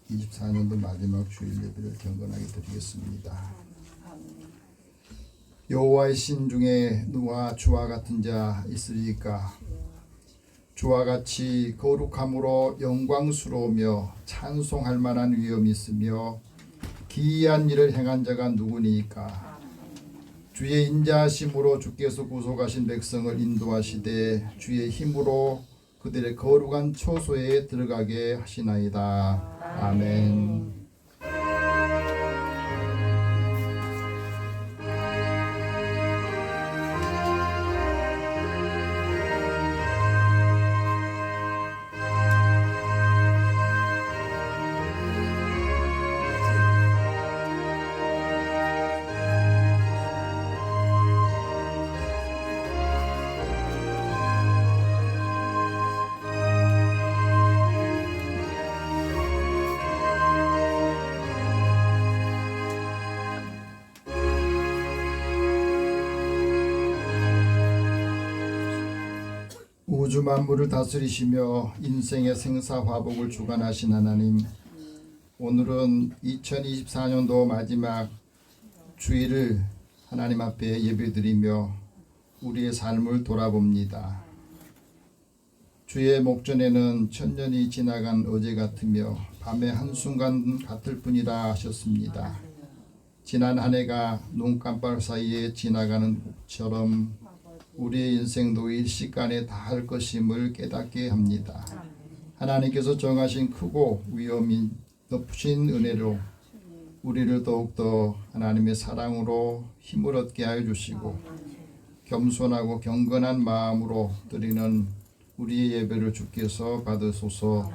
2024년도 마지막 주일 예배를 경건하게 드리겠습니다. 여호와의 신 중에 누가 주와 같은 자 있으리까? 주와 같이 거룩함으로 영광스러우며 찬송할 만한 위엄이 있으며 기이한 일을 행한 자가 누구니까? 주의 인자하심으로 주께서 구속하신 백성을 인도하시되 주의 힘으로 그들의 거룩한 처소에 들어가게 하시나이다. 아멘. 우주 만물을 다스리시며 인생의 생사화복을 주관하신 하나님, 오늘은 2024년도 마지막 주일을 하나님 앞에 예배드리며 우리의 삶을 돌아봅니다. 주의 목전에는 천년이 지나간 어제 같으며 밤의 한순간 같을 뿐이라 하셨습니다. 지난 한 해가 눈깜빡 사이에 지나가는 것처럼 우리의 인생도 일시간에 다할 것임을 깨닫게 합니다. 하나님께서 정하신 크고 위엄이 높으신 은혜로 우리를 더욱더 하나님의 사랑으로 힘을 얻게 하여 주시고 겸손하고 경건한 마음으로 드리는 우리의 예배를 주께서 받으소서.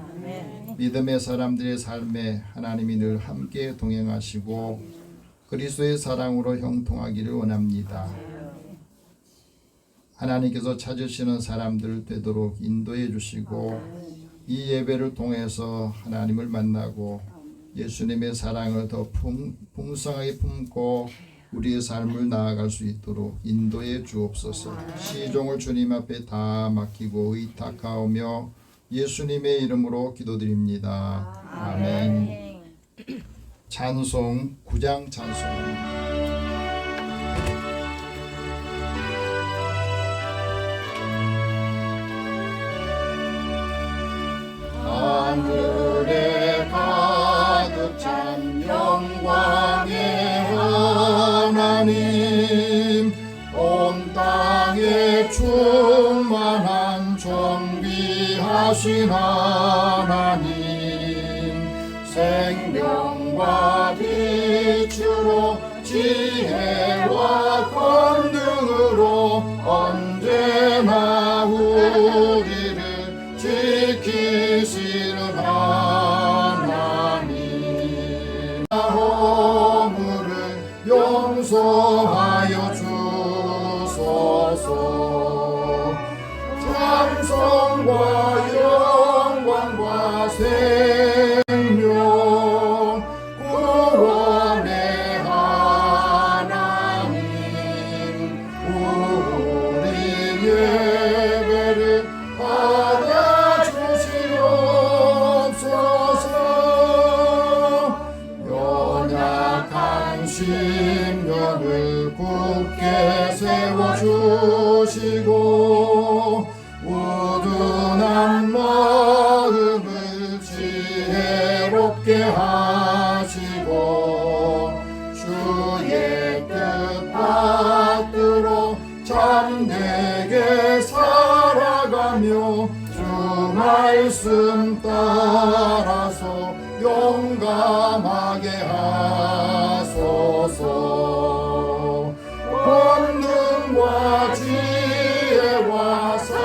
믿음의 사람들의 삶에 하나님이 늘 함께 동행하시고 그리스도의 사랑으로 형통하기를 원합니다. 하나님께서 찾으시는 사람들 되도록 인도해 주시고 이 예배를 통해서 하나님을 만나고 예수님의 사랑을 더 풍성하게 품고 우리의 삶을 나아갈 수 있도록 인도해 주옵소서. 시종을 주님 앞에 다 맡기고 의탁하오며 예수님의 이름으로 기도드립니다. 아멘. 찬송 9장 찬송입니다. 하늘에 가득 찬 영광의 하나님, 온 땅에 충만한 존귀하신 하나님, 생명과 빛으로 지혜와 권능으로 언제나 우리를 지키시는 하나님, 허물을 용서하여 주소서. 찬송과 영광과 생명 구원의 하나님, 우리 예배를 연약한 심령을 굳게 세워주시고 우둔한 마음을 지혜롭게 하시고 주의 뜻 받들어 참되게 살아가며 주 말씀 따라서 용감하게 하소서. 권능과 지혜와 사랑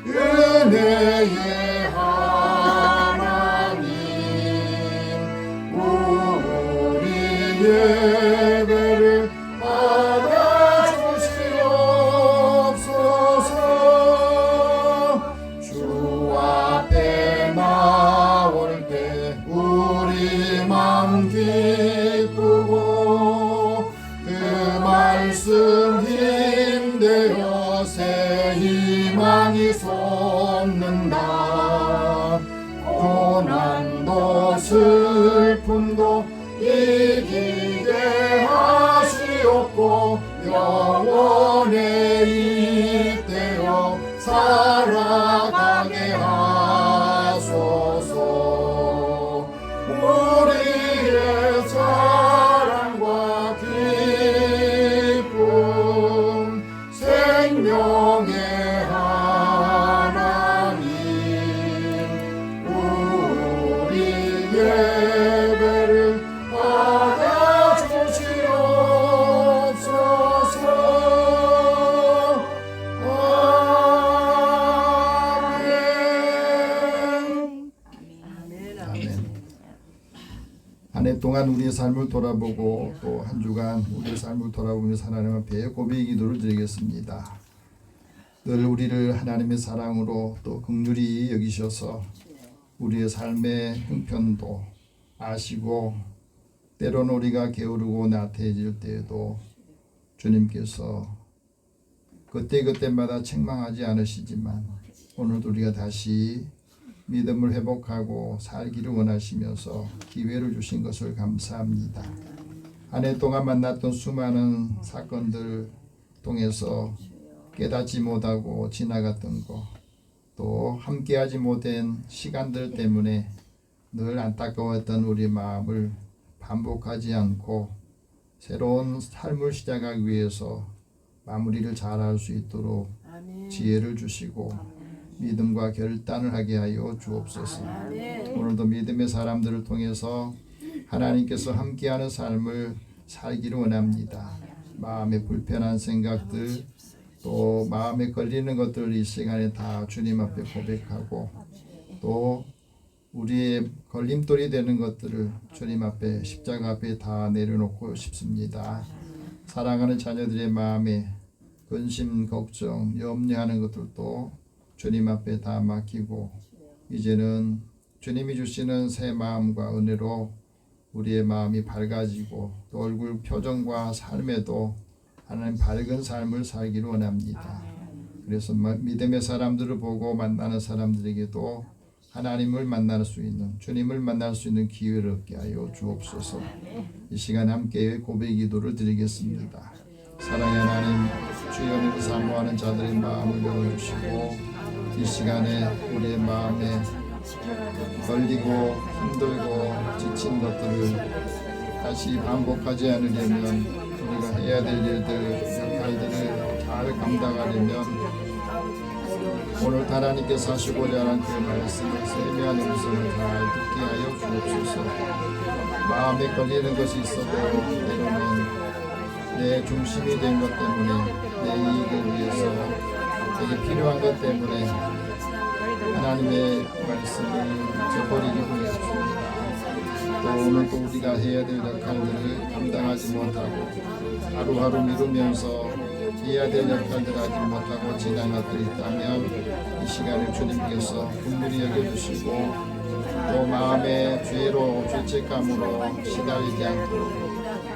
은혜의 하나님, 우리 예배를 받아주시옵소서. 주 앞에 나올 때 우리 마음 기쁘고 그 말씀 힘되어 새 희망이 솟는다. 한 해 동안 우리의 삶을 돌아보고 또 한 주간 우리의 삶을 돌아보면서 하나님 앞에 고백의 기도를 드리겠습니다. 늘 우리를 하나님의 사랑으로 또 긍휼히 여기셔서 우리의 삶의 형편도 아시고 때로는 우리가 게으르고 나태해질 때에도 주님께서 그때그때마다 책망하지 않으시지만 오늘도 우리가 다시 믿음을 회복하고 살기를 원하시면서 기회를 주신 것을 감사합니다. 한 해 동안 만났던 수많은 사건들 통해서 깨닫지 못하고 지나갔던 것, 또 함께하지 못한 시간들 때문에 늘 안타까웠던 우리 마음을 반복하지 않고 새로운 삶을 시작하기 위해서 마무리를 잘할 수 있도록 지혜를 주시고 믿음과 결단을 하게 하여 주옵소서. 오늘도 믿음의 사람들을 통해서 하나님께서 함께하는 삶을 살기를 원합니다. 마음에 불편한 생각들 또 마음에 걸리는 것들을 이 시간에 다 주님 앞에 고백하고 또 우리의 걸림돌이 되는 것들을 주님 앞에 십자가 앞에 다 내려놓고 싶습니다. 사랑하는 자녀들의 마음에 근심, 걱정, 염려하는 것들도 주님 앞에 다 맡기고 이제는 주님이 주시는 새 마음과 은혜로 우리의 마음이 밝아지고 또 얼굴 표정과 삶에도 하나님 밝은 삶을 살기를 원합니다. 그래서 믿음의 사람들을 보고 만나는 사람들에게도 하나님을 만날 수 있는 주님을 만날 수 있는 기회를 얻게 하여 주옵소서. 이 시간 함께 고백 기도를 드리겠습니다. 사랑의 하나님, 주의 은혜를 사모하는 자들의 마음을 열어주시고 이 시간에 우리의 마음에 걸리고 힘들고 지친 것들을 다시 반복하지 않으려면 우리가 해야 될 일들, 역할들을 잘 감당하려면 오늘 하나님께서 하시고자 하는 그 말씀을 세미한 음성을 잘 듣게 하여 주옵소서. 마음에 걸리는 것이 있어도 때로는 내 중심이 된 것 때문에 내 이익을 위해서 되게 필요한 것 때문에 하나님의 말씀을 저버리기 원했습니다. 또 오늘도 우리가 해야 될 역할들을 감당하지 못하고 하루하루 미루면서 해야 될 역할들을 하지 못하고 지난 것들이 있다면 이 시간에 주님께서 긍휼히 여겨주시고 또 마음의 죄로 죄책감으로 시달리지 않도록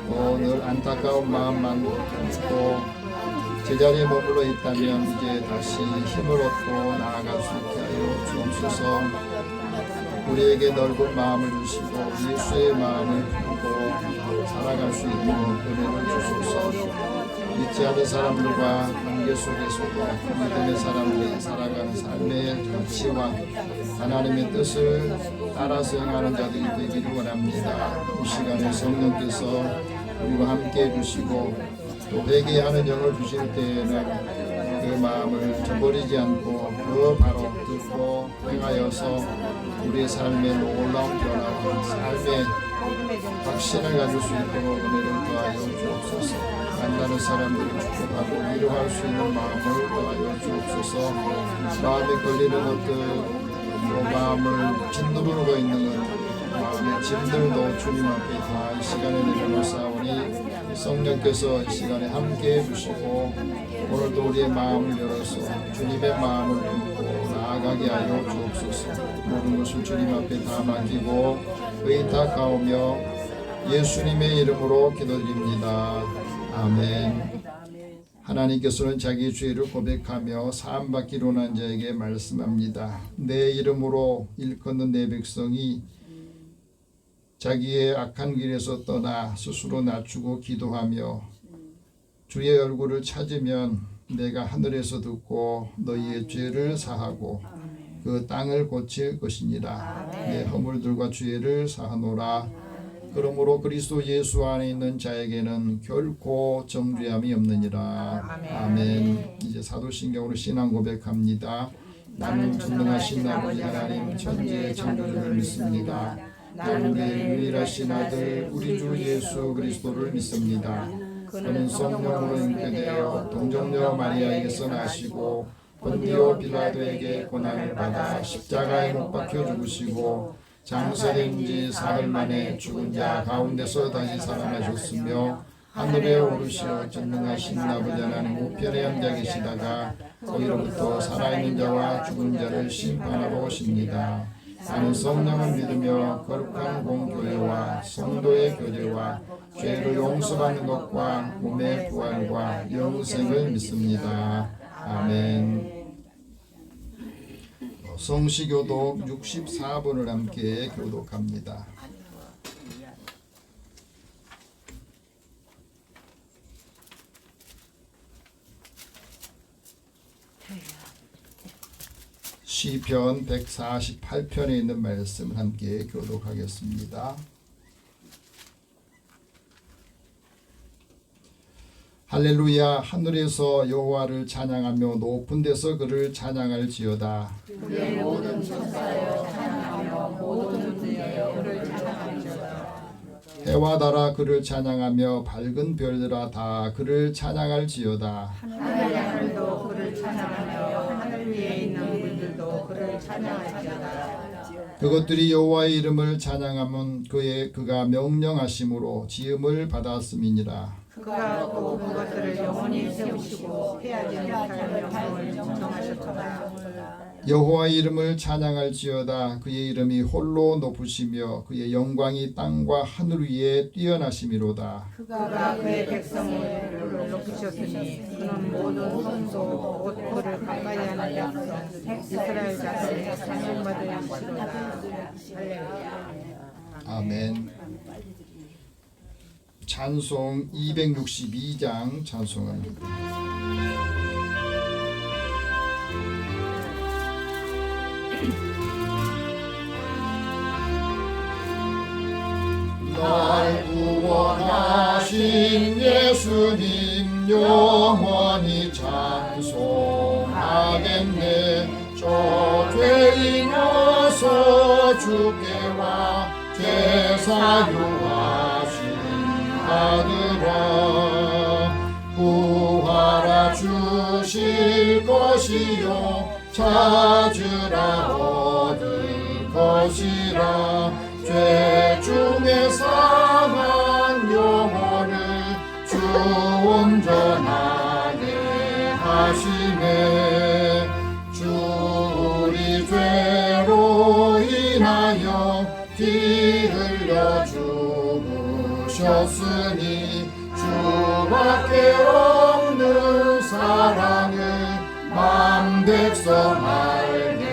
또 늘 안타까운 마음만 또 제자리에 머물러 있다면 이제 다시 힘을 얻고 나아갈 수 있게 하여 주옵소서. 우리에게 넓은 마음을 주시고 예수의 마음을 품고 살아갈 수 있도록 은혜를 주소서. 믿지 않는 사람들과 관계 속에서도 믿음의 사람들이 살아가는 삶의 가치와 하나님의 뜻을 따라서 행하는 자들이 되기를 원합니다. 이 시간에 성령께서 우리와 함께 해주시고 또 회개하는 영을 주실 때에는 그 마음을 저버리지 않고 그 바로 듣고 행하여서 우리의 삶의 놀라운 변화와 삶의 확신을 가질 수 있도록 은혜를 더하여 주옵소서. 만나는 사람들을 축복하고 위로할 수 있는 마음을 더하여 주옵소서. 마음에 걸리는 것들 또 마음을 짓누르고 있는 것 마음의 짐들도 주님 앞에 다 이 시간에 내려놓사오니 성령께서 이 시간에 함께 해주시고 오늘도 우리의 마음을 열어서 주님의 마음을 품고 나아가게 하여 주옵소서. 모든 것을 주님 앞에 다 맡기고 의탁하오며 예수님의 이름으로 기도드립니다. 아멘. 하나님께서는 자기 죄를 고백하며 사함받기를 원하는 자에게 말씀합니다. 내 이름으로 일컫는 내 백성이 자기의 악한 길에서 떠나 스스로 낮추고 기도하며 주의 얼굴을 찾으면 내가 하늘에서 듣고 너희의 죄를 사하고 그 땅을 고칠 것이니라. 내 허물들과 죄를 사하노라. 그러므로 그리스도 예수 안에 있는 자에게는 결코 정죄함이 없느니라. 아멘. 이제 사도신경으로 신앙 고백합니다. 나는 전능하신 아버지 하나님 천지의 창조주를 믿습니다. 하나님의 유일하신 아들 우리 주 예수 그리스도를 믿습니다. 그는 성령으로 잉태되어 동정녀 마리아에게서 나시고 본디오 빌라도에게 고난을 받아 십자가에 못 박혀 죽으시고 장사된 지 사흘 만에 죽은 자 가운데서 다시 살아나셨으며 하늘에 오르시어 전능하신 아버지 하나님 우편에 앉아 계시다가 거기로부터 살아있는 자와 죽은 자를 심판하러 오십니다. 나는 성령을 믿으며 거룩한 공교회와 성도의 교제와 죄를 용서받는 것과 몸의 부활과 영생을 믿습니다. 아멘. 성시교독 64번을 함께 교독합니다. 시편 148편에 있는 말씀을 함께 교독하겠습니다. 할렐루야. 하늘에서 여호와를 찬양하며 높은 데서 그를 찬양할지어다. 그의 모든 천사여 찬양하며 모든 분들여 그를 찬양할지어다. 해와 달아 그를 찬양하며 밝은 별들아 다 그를 찬양할지어다. 하늘도 그를 찬양하며 하늘 위에 있는 물들도 그를 찬양할지어다. 그것들이 여호와의 이름을 찬양하면 그가 명령하심으로 지음을 받았음이니라. 그가 또 그것들을 영원히 세우시고 패하지 못할 명령을 정하셨도다. 여호와의 이름을 찬양할지어다. 그의 이름이 홀로 높으시며 그의 영광이 땅과 하늘 위에 뛰어나심이로다. 그가 그의 백성을 높이셨으니 그는 모든 성소 곧 그를 가까이 하는 백성 이스라엘 자손의 찬송받을 것이로다. 할렐루야. 아멘. 찬송 262장 찬송합니다. 날 구원하신 예수님 영원히 찬송하겠네. 저 죄인 어서 주께 와 제사유하신 아들아 구하라 주실 것이요 찾으라 얻을 것이라. 죄 중에 상한 영혼을 주 온전하게 하시네. 주 우리 죄로 인하여 피 흘려 죽으셨으니 주밖에 없는 사랑을 만 백성 알게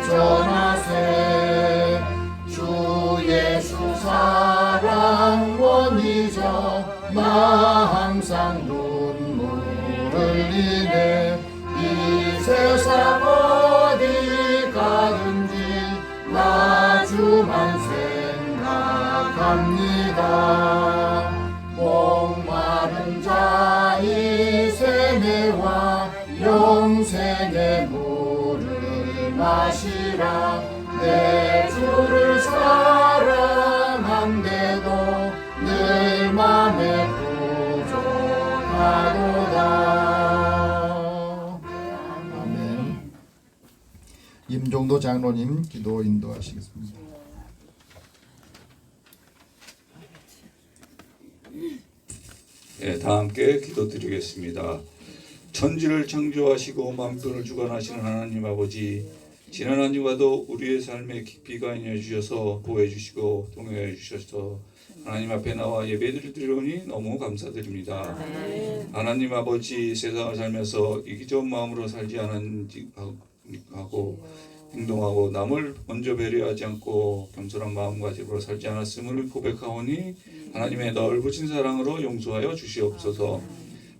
전하세. 주 예수 사랑 원이죠 나 항상 눈물 흘리네. 이 세상 어디 가든지 나 주만 생각합니다. 목마른 자의 세매와 영생의 물을 마시라. 내 주를 사랑한데도 늘 맘에 부족하도다. 아멘. 임종도 장로님 기도 인도하시겠습니다. 네, 다 함께 기도드리겠습니다. 천지를 창조하시고 만편을 주관하시는 하나님 아버지, 지난 한 주간도 우리의 삶에 깊이 관여해 주셔서 보호해 주시고 동행해 주셔서 하나님 앞에 나와 예배를 드리오니 너무 감사드립니다. 하나님 아버지, 세상을 살면서 이기적인 마음으로 살지 않았고 행동하고 남을 먼저 배려하지 않고 겸손한 마음가짐으로 살지 않았음을 고백하오니 하나님의 넓으신 사랑으로 용서하여 주시옵소서.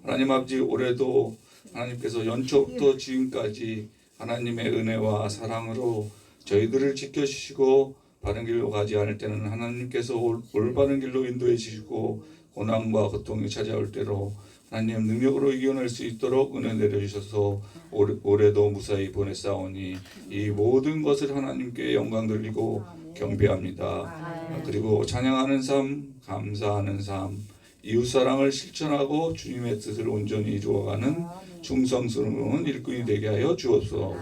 하나님 아버지, 올해도 하나님께서 연초부터 지금까지 하나님의 은혜와 사랑으로 저희들을 지켜주시고 바른 길로 가지 않을 때는 하나님께서 올바른 길로 인도해 주시고 고난과 고통이 찾아올 때로 하나님 능력으로 이겨낼 수 있도록 은혜 내려주셔서 올해도 무사히 보냈사오니 이 모든 것을 하나님께 영광 돌리고 경배합니다. 그리고 찬양하는 삶, 감사하는 삶, 이웃사랑을 실천하고 주님의 뜻을 온전히 이루어가는 충성스러운 일꾼이 되게 하여 주옵소서.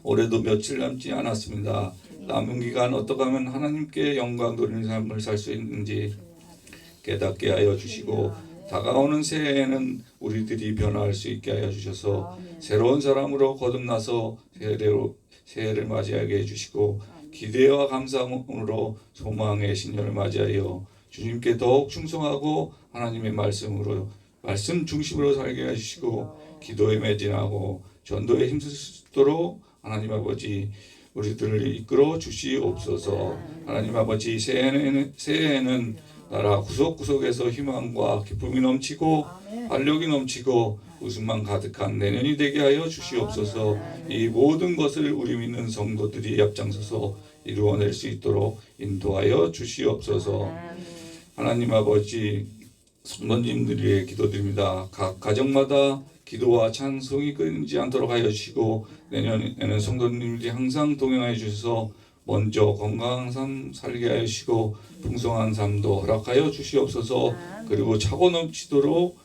올해도 며칠 남지 않았습니다. 남은 기간 어떻게 하면 하나님께 영광 돌리는 삶을 살 수 있는지 깨닫게 하여 주시고 다가오는 새해에는 우리들이 변화할 수 있게 하여 주셔서 새로운 사람으로 거듭나서 새해를 맞이하게 해주시고 기대와 감사함으로 소망의 신년을 맞이하여 주님께 더욱 충성하고 하나님의 말씀으로 말씀 중심으로 살게 해주시고 기도에 매진하고 전도에 힘쓸 수 있도록 하나님 아버지 우리들을 이끌어 주시옵소서. 하나님 아버지 새해에는 나라 구석구석에서 희망과 기쁨이 넘치고 활력이 넘치고 웃음만 가득한 내년이 되게 하여 주시옵소서. 이 모든 것을 우리 믿는 성도들이 앞장서서 이루어낼 수 있도록 인도하여 주시옵소서. 하나님 아버지 성도님들의 기도드립니다. 각 가정마다 기도와 찬송이 끊이지 않도록 하여 주시고 내년에는 성도님들이 항상 동행하여 주셔서 먼저 건강한 삶 살게 하여 주시고 풍성한 삶도 허락하여 주시옵소서. 그리고 차고 넘치도록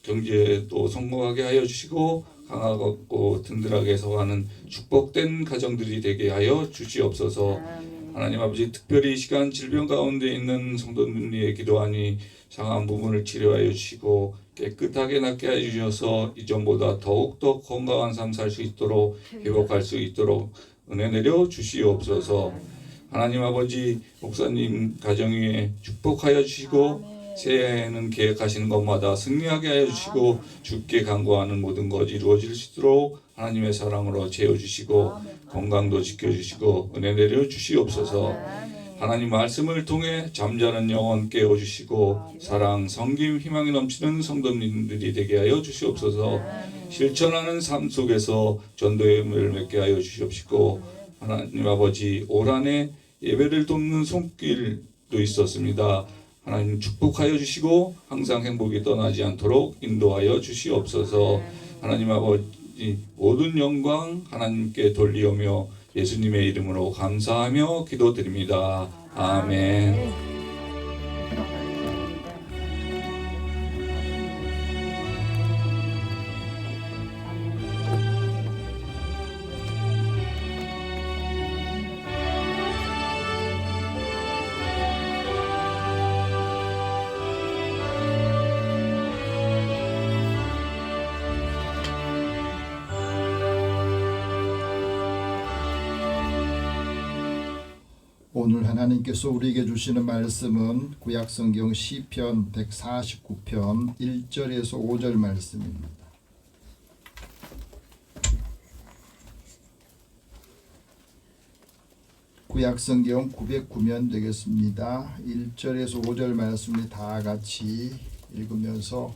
경제도 성공하게 하여 주시고 강하고 든든하게 서가는 축복된 가정들이 되게 하여 주시옵소서. 하나님 아버지 특별히 이 시간 질병 가운데 있는 성도님들의 기도하니 상한 부분을 치료하여 주시고 깨끗하게 낫게 하여 주셔서 이전보다 더욱더 건강한 삶 살 수 있도록 회복할 수 있도록 은혜 내려 주시옵소서. 하나님 아버지 목사님 가정 위에 축복하여 주시고 새해에는 계획하시는 것마다 승리하게 하여 주시고 주께 간구하는 모든 것이 이루어질 수 있도록 하나님의 사랑으로 채워주시고 건강도 지켜주시고 은혜 내려 주시옵소서. 하나님 말씀을 통해 잠자는 영혼 깨워주시고 사랑, 성김, 희망이 넘치는 성도님들이 되게 하여 주시옵소서. 실천하는 삶 속에서 전도의 의미를 맺게 하여 주시옵시고 하나님 아버지 올 한해 예배를 돕는 손길도 있었습니다. 하나님 축복하여 주시고 항상 행복이 떠나지 않도록 인도하여 주시옵소서. 하나님 아버지 모든 영광 하나님께 돌리오며 예수님의 이름으로 감사하며 기도드립니다. 아멘. 오늘 하나님께서 우리에게 주시는 말씀은 구약성경 시편 149편 1절에서 5절 말씀입니다. 구약성경 909면 되겠습니다. 1절에서 5절 말씀을 다 같이 읽으면서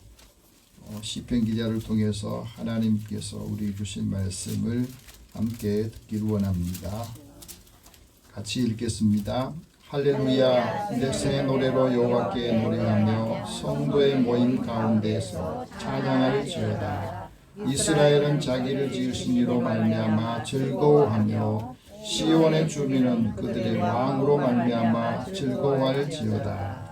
시편 기자를 통해서 하나님께서 우리 주신 말씀을 함께 듣기를 원합니다. 같이 읽겠습니다. 할렐루야. 내 새 노래로 여호와께 노래하며 성도의 모임 가운데서 찬양할지어다. 이스라엘은 자기를 지으신 이로 말미암아 즐거워하며 시온의 주민은 그들의 왕으로 말미암아 즐거워할지어다.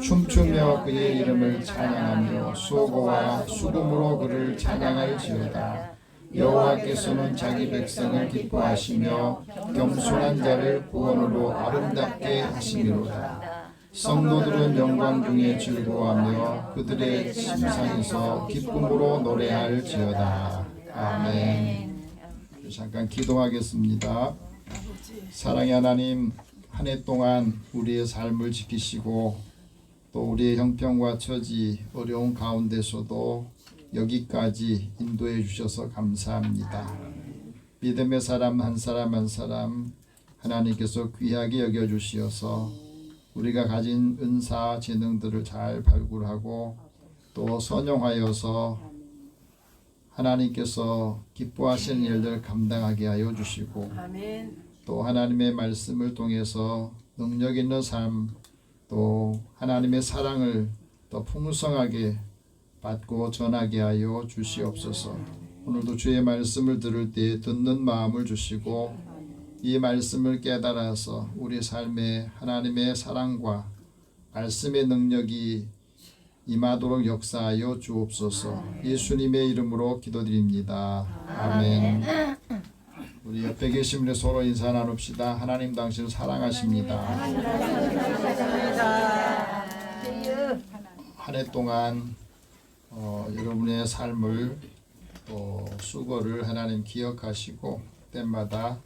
춤추며 그의 이름을 찬양하며 소고와 수금으로 그를 찬양할지어다. 여호와께서는 자기 백성을 기뻐하시며 겸손한 자를 구원으로 아름답게 하심이로다. 성도들은 영광 중에 즐거워하며 그들의 심상에서 기쁨으로 노래할지어다. 아멘. 잠깐 기도하겠습니다. 사랑의 하나님, 한 해 동안 우리의 삶을 지키시고 또 우리의 형편과 처지 어려운 가운데서도 여기까지 인도해 주셔서 감사합니다. 믿음의 사람 한 사람 한 사람 하나님께서 귀하게 여겨주시어서 우리가 가진 은사 재능들을 잘 발굴하고 또 선용하여서 하나님께서 기뻐하시는 일들을 감당하게 하여 주시고 또 하나님의 말씀을 통해서 능력 있는 삶 또 하나님의 사랑을 더 풍성하게 받고 전하게 하여 주시옵소서. 오늘도 주의 말씀을 들을 때 듣는 마음을 주시고 이 말씀을 깨달아서 우리 삶에 하나님의 사랑과 말씀의 능력이 임하도록 역사하여 주옵소서. 예수님의 이름으로 기도드립니다. 아멘. 우리 옆에 계신 분이 서로 인사 나눕시다. 하나님 당신을 사랑하십니다. 한 해 동안 여러분의 삶을 수고를 하나님 기억하시고 때마다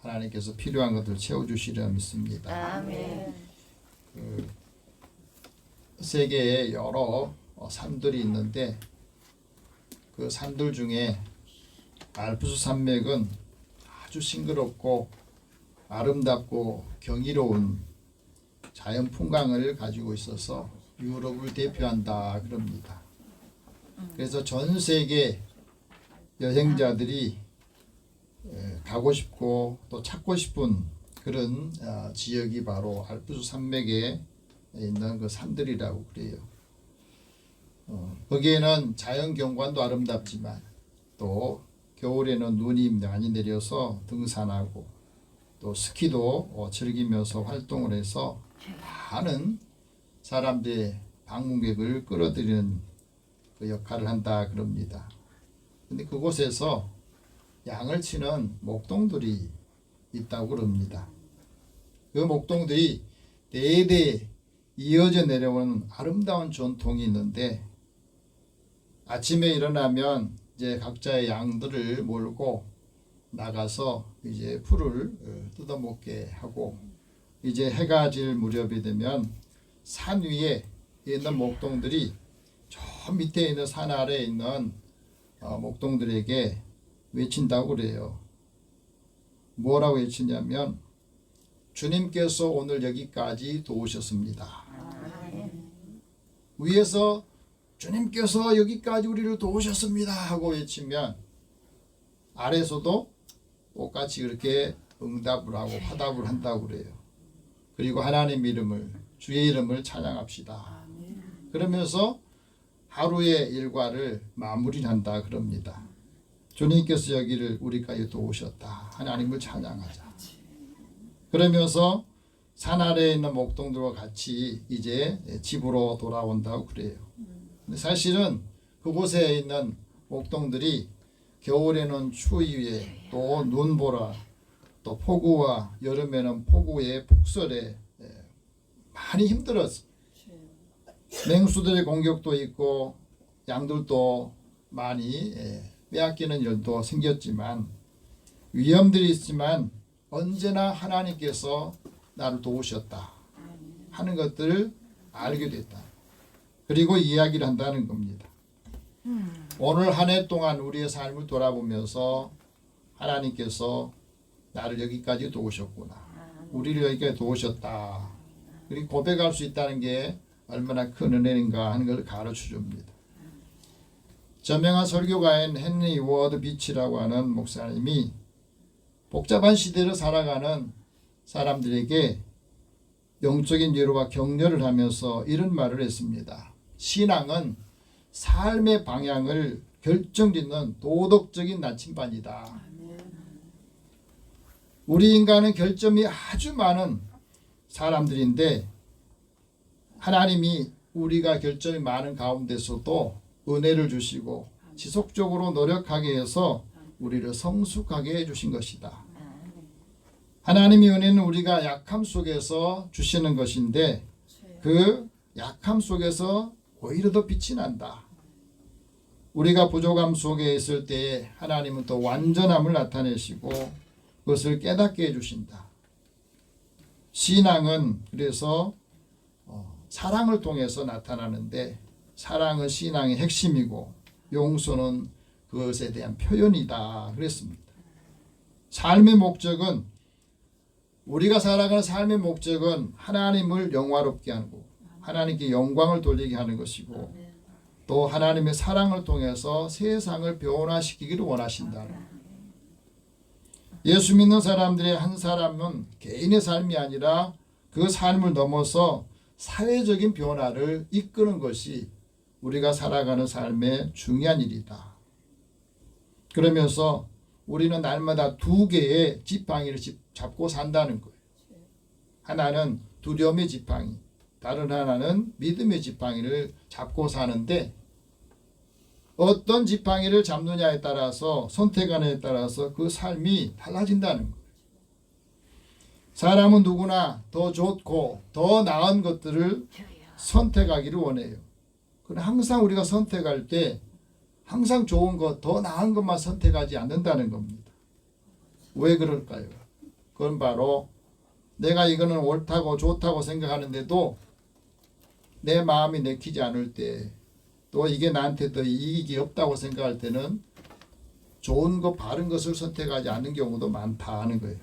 하나님께서 필요한 것들 채워주시리라 믿습니다. 아멘. 세계에 여러 산들이 있는데 그 산들 중에 알프스 산맥은 아주 싱그럽고 아름답고 경이로운 자연 풍광을 가지고 있어서 유럽을 대표한다 그럽니다. 그래서 전 세계 여행자들이 가고 싶고 또 찾고 싶은 그런 지역이 바로 알프스 산맥에 있는 그 산들이라고 그래요. 거기에는 자연 경관도 아름답지만 또 겨울에는 눈이 많이 내려서 등산하고 또 스키도 즐기면서 활동을 해서 많은 사람들의 방문객을 끌어들이는 그 역할을 한다 그럽니다. 근데 그곳에서 양을 치는 목동들이 있다고 그럽니다. 그 목동들이 대대 이어져 내려오는 아름다운 전통이 있는데 아침에 일어나면 이제 각자의 양들을 몰고 나가서 이제 풀을 뜯어먹게 하고 이제 해가 질 무렵이 되면 산 위에 있는 목동들이 저 밑에 있는 산 아래에 있는 목동들에게 외친다고 그래요. 뭐라고 외치냐면 주님께서 오늘 여기까지 도우셨습니다. 위에서 주님께서 여기까지 우리를 도우셨습니다 하고 외치면 아래에서도 똑같이 그렇게 응답을 하고 화답을 한다고 그래요. 그리고 하나님 이름을 주의 이름을 찬양합시다. 그러면서 하루의 일과를 마무리한다 그럽니다. 주님께서 여기를 우리까지 도우셨다. 하나님을 찬양하자. 그러면서 산 아래에 있는 목동들과 같이 이제 집으로 돌아온다고 그래요. 근데 사실은 그곳에 있는 목동들이 겨울에는 추위에 또 눈보라 또 폭우와 여름에는 폭우에 폭설에 많이 힘들었어. 맹수들의 공격도 있고 양들도 많이 빼앗기는 일도 생겼지만 위험들이 있지만 언제나 하나님께서 나를 도우셨다 하는 것들을 알게 됐다. 그리고 이야기를 한다는 겁니다. 오늘 한 해 동안 우리의 삶을 돌아보면서 하나님께서 나를 여기까지 도우셨구나. 우리를 여기까지 도우셨다. 그리고 고백할 수 있다는 게 얼마나 큰 은혜인가 하는 걸 가르쳐 줍니다. 저명한 설교가인 헨리 워드 비치라고 하는 목사님이 복잡한 시대를 살아가는 사람들에게 영적인 위로와 격려를 하면서 이런 말을 했습니다. 신앙은 삶의 방향을 결정짓는 도덕적인 나침반이다. 우리 인간은 결점이 아주 많은 사람들인데 하나님이 우리가 결점이 많은 가운데서도 은혜를 주시고 지속적으로 노력하게 해서 우리를 성숙하게 해주신 것이다. 하나님의 은혜는 우리가 약함 속에서 주시는 것인데 그 약함 속에서 오히려 더 빛이 난다. 우리가 부족함 속에 있을 때에 하나님은 또 완전함을 나타내시고 그것을 깨닫게 해주신다. 신앙은 그래서 사랑을 통해서 나타나는데 사랑은 신앙의 핵심이고 용서는 그것에 대한 표현이다 그랬습니다. 삶의 목적은 우리가 살아가는 삶의 목적은 하나님을 영화롭게 하고 하나님께 영광을 돌리게 하는 것이고 또 하나님의 사랑을 통해서 세상을 변화시키기를 원하신다. 예수 믿는 사람들의 한 사람은 개인의 삶이 아니라 그 삶을 넘어서 사회적인 변화를 이끄는 것이 우리가 살아가는 삶의 중요한 일이다. 그러면서 우리는 날마다 두 개의 지팡이를 잡고 산다는 거예요. 하나는 두려움의 지팡이, 다른 하나는 믿음의 지팡이를 잡고 사는데 어떤 지팡이를 잡느냐에 따라서 선택하느냐에 따라서 그 삶이 달라진다는 거예요. 사람은 누구나 더 좋고 더 나은 것들을 선택하기를 원해요. 그러나 항상 우리가 선택할 때 항상 좋은 것, 더 나은 것만 선택하지 않는다는 겁니다. 왜 그럴까요? 그건 바로 내가 이거는 옳다고 좋다고 생각하는데도 내 마음이 내키지 않을 때, 또 이게 나한테 더 이익이 없다고 생각할 때는 좋은 것, 바른 것을 선택하지 않는 경우도 많다 하는 거예요.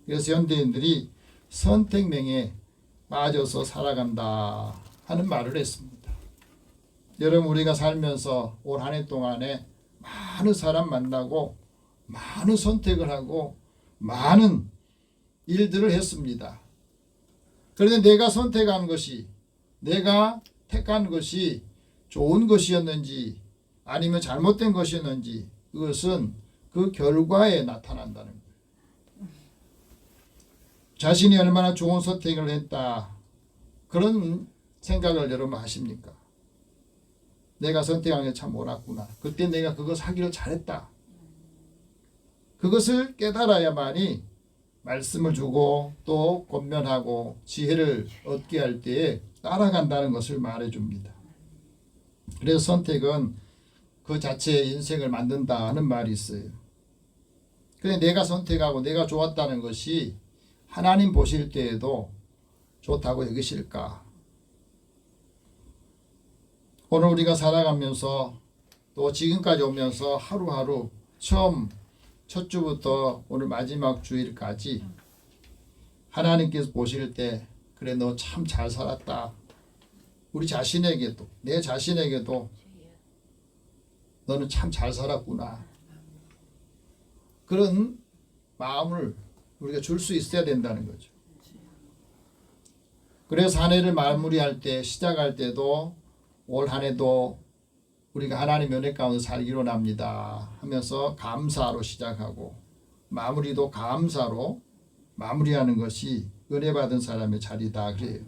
그래서 현대인들이 선택맹에 빠져서 살아간다 하는 말을 했습니다. 여러분, 우리가 살면서 올 한 해 동안에 많은 사람 만나고 많은 선택을 하고 많은 일들을 했습니다. 그런데 내가 선택한 것이, 내가 택한 것이 좋은 것이었는지 아니면 잘못된 것이었는지, 그것은 그 결과에 나타난다는 거예요. 자신이 얼마나 좋은 선택을 했다, 그런 생각을 여러분 하십니까? 내가 선택한 게 참 옳았구나, 그때 내가 그것 하기를 잘했다. 그것을 깨달아야만이 말씀을 주고 또 권면하고 지혜를 얻게 할 때에 따라간다는 것을 말해줍니다. 그래서 선택은 그 자체의 인생을 만든다 하는 말이 있어요. 그래, 내가 선택하고 내가 좋았다는 것이 하나님 보실 때에도 좋다고 여기실까? 오늘 우리가 살아가면서 또 지금까지 오면서 하루하루 처음 첫 주부터 오늘 마지막 주일까지 하나님께서 보실 때 그래, 너 참 잘 살았다. 우리 자신에게도, 내 자신에게도 너는 참 잘 살았구나, 그런 마음을 우리가 줄 수 있어야 된다는 거죠. 그래서 한 해를 마무리할 때, 시작할 때도 올 한 해도 우리가 하나님 은혜 가운데 살기로 납니다 하면서 감사로 시작하고 마무리도 감사로 마무리하는 것이 은혜 받은 사람의 자리다 그래요.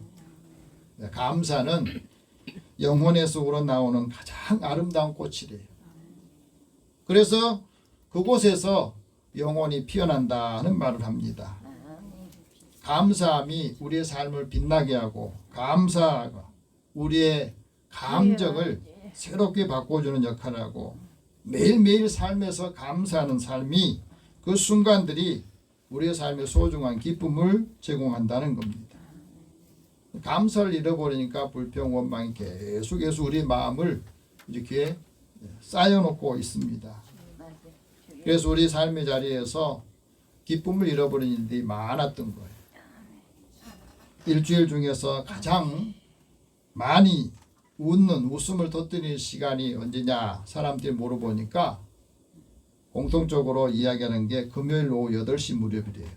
감사는 영혼에서 우러나오는 가장 아름다운 꽃이래요. 그래서 그곳에서 영혼이 피어난다 하는 말을 합니다. 감사함이 우리의 삶을 빛나게 하고, 감사가 우리의 감정을 새롭게 바꿔주는 역할을 하고, 매일매일 삶에서 감사하는 삶이 그 순간들이 우리의 삶에 소중한 기쁨을 제공한다는 겁니다. 감사를 잃어버리니까 불평, 원망이 계속해서 우리 마음을 이렇게 쌓여놓고 있습니다. 그래서 우리 삶의 자리에서 기쁨을 잃어버린 일들이 많았던 거예요. 일주일 중에서 가장 많이 웃음을 터뜨리는 시간이 언제냐 사람들이 물어보니까 공통적으로 이야기하는 게 금요일 오후 8시 무렵이래요.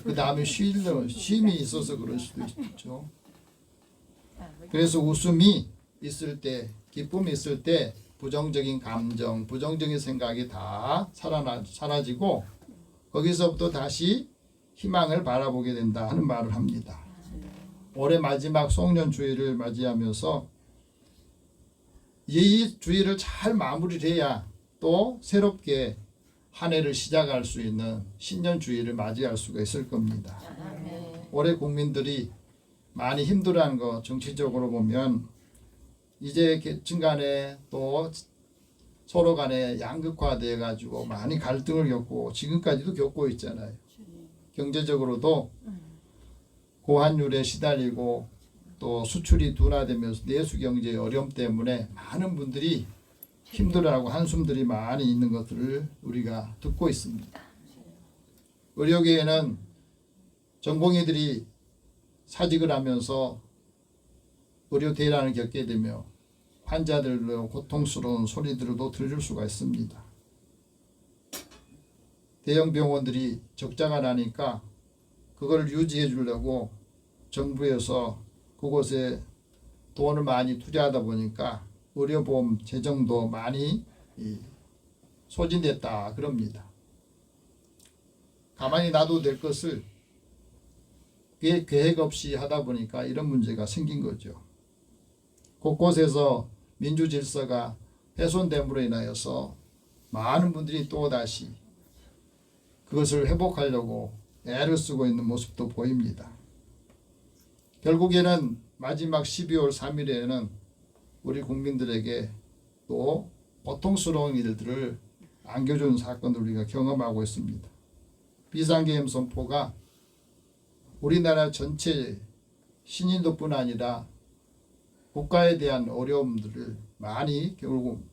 그 다음에 쉼이 있어서 그럴 수도 있죠. 그래서 웃음이 있을 때, 기쁨이 있을 때 부정적인 감정, 부정적인 생각이 다 사라지고 거기서부터 다시 희망을 바라보게 된다 하는 말을 합니다. 올해 마지막 송년주일을 맞이하면서 이 주일을 잘 마무리를 해야 또 새롭게 한 해를 시작할 수 있는 신년주일을 맞이할 수가 있을 겁니다. 올해 국민들이 많이 힘들어하는 거 정치적으로 보면 이제 계층 간에 또 서로 간에 양극화되어 가지고 많이 갈등을 겪고 지금까지도 겪고 있잖아요. 경제적으로도 고환율에 시달리고 또 수출이 둔화되면서 내수 경제의 어려움 때문에 많은 분들이 힘들어하고 한숨들이 많이 있는 것들을 우리가 듣고 있습니다. 의료계에는 전공의들이 사직을 하면서 의료 대란을 겪게 되며 환자들로 고통스러운 소리들도 들을 수가 있습니다. 대형 병원들이 적자가 나니까 그걸 유지해 주려고 정부에서 그곳에 돈을 많이 투자하다 보니까 의료보험 재정도 많이 소진됐다 그럽니다. 가만히 놔도 될 것을 계획 없이 하다 보니까 이런 문제가 생긴 거죠. 곳곳에서 민주 질서가 훼손됨으로 인하여서 많은 분들이 또다시 그것을 회복하려고 애를 쓰고 있는 모습도 보입니다. 결국에는 마지막 12월 3일에는 우리 국민들에게 또 고통스러운 일들을 안겨준 사건을 우리가 경험하고 있습니다. 비상계엄 선포가 우리나라 전체 신인도뿐 아니라 국가에 대한 어려움들을 많이 결국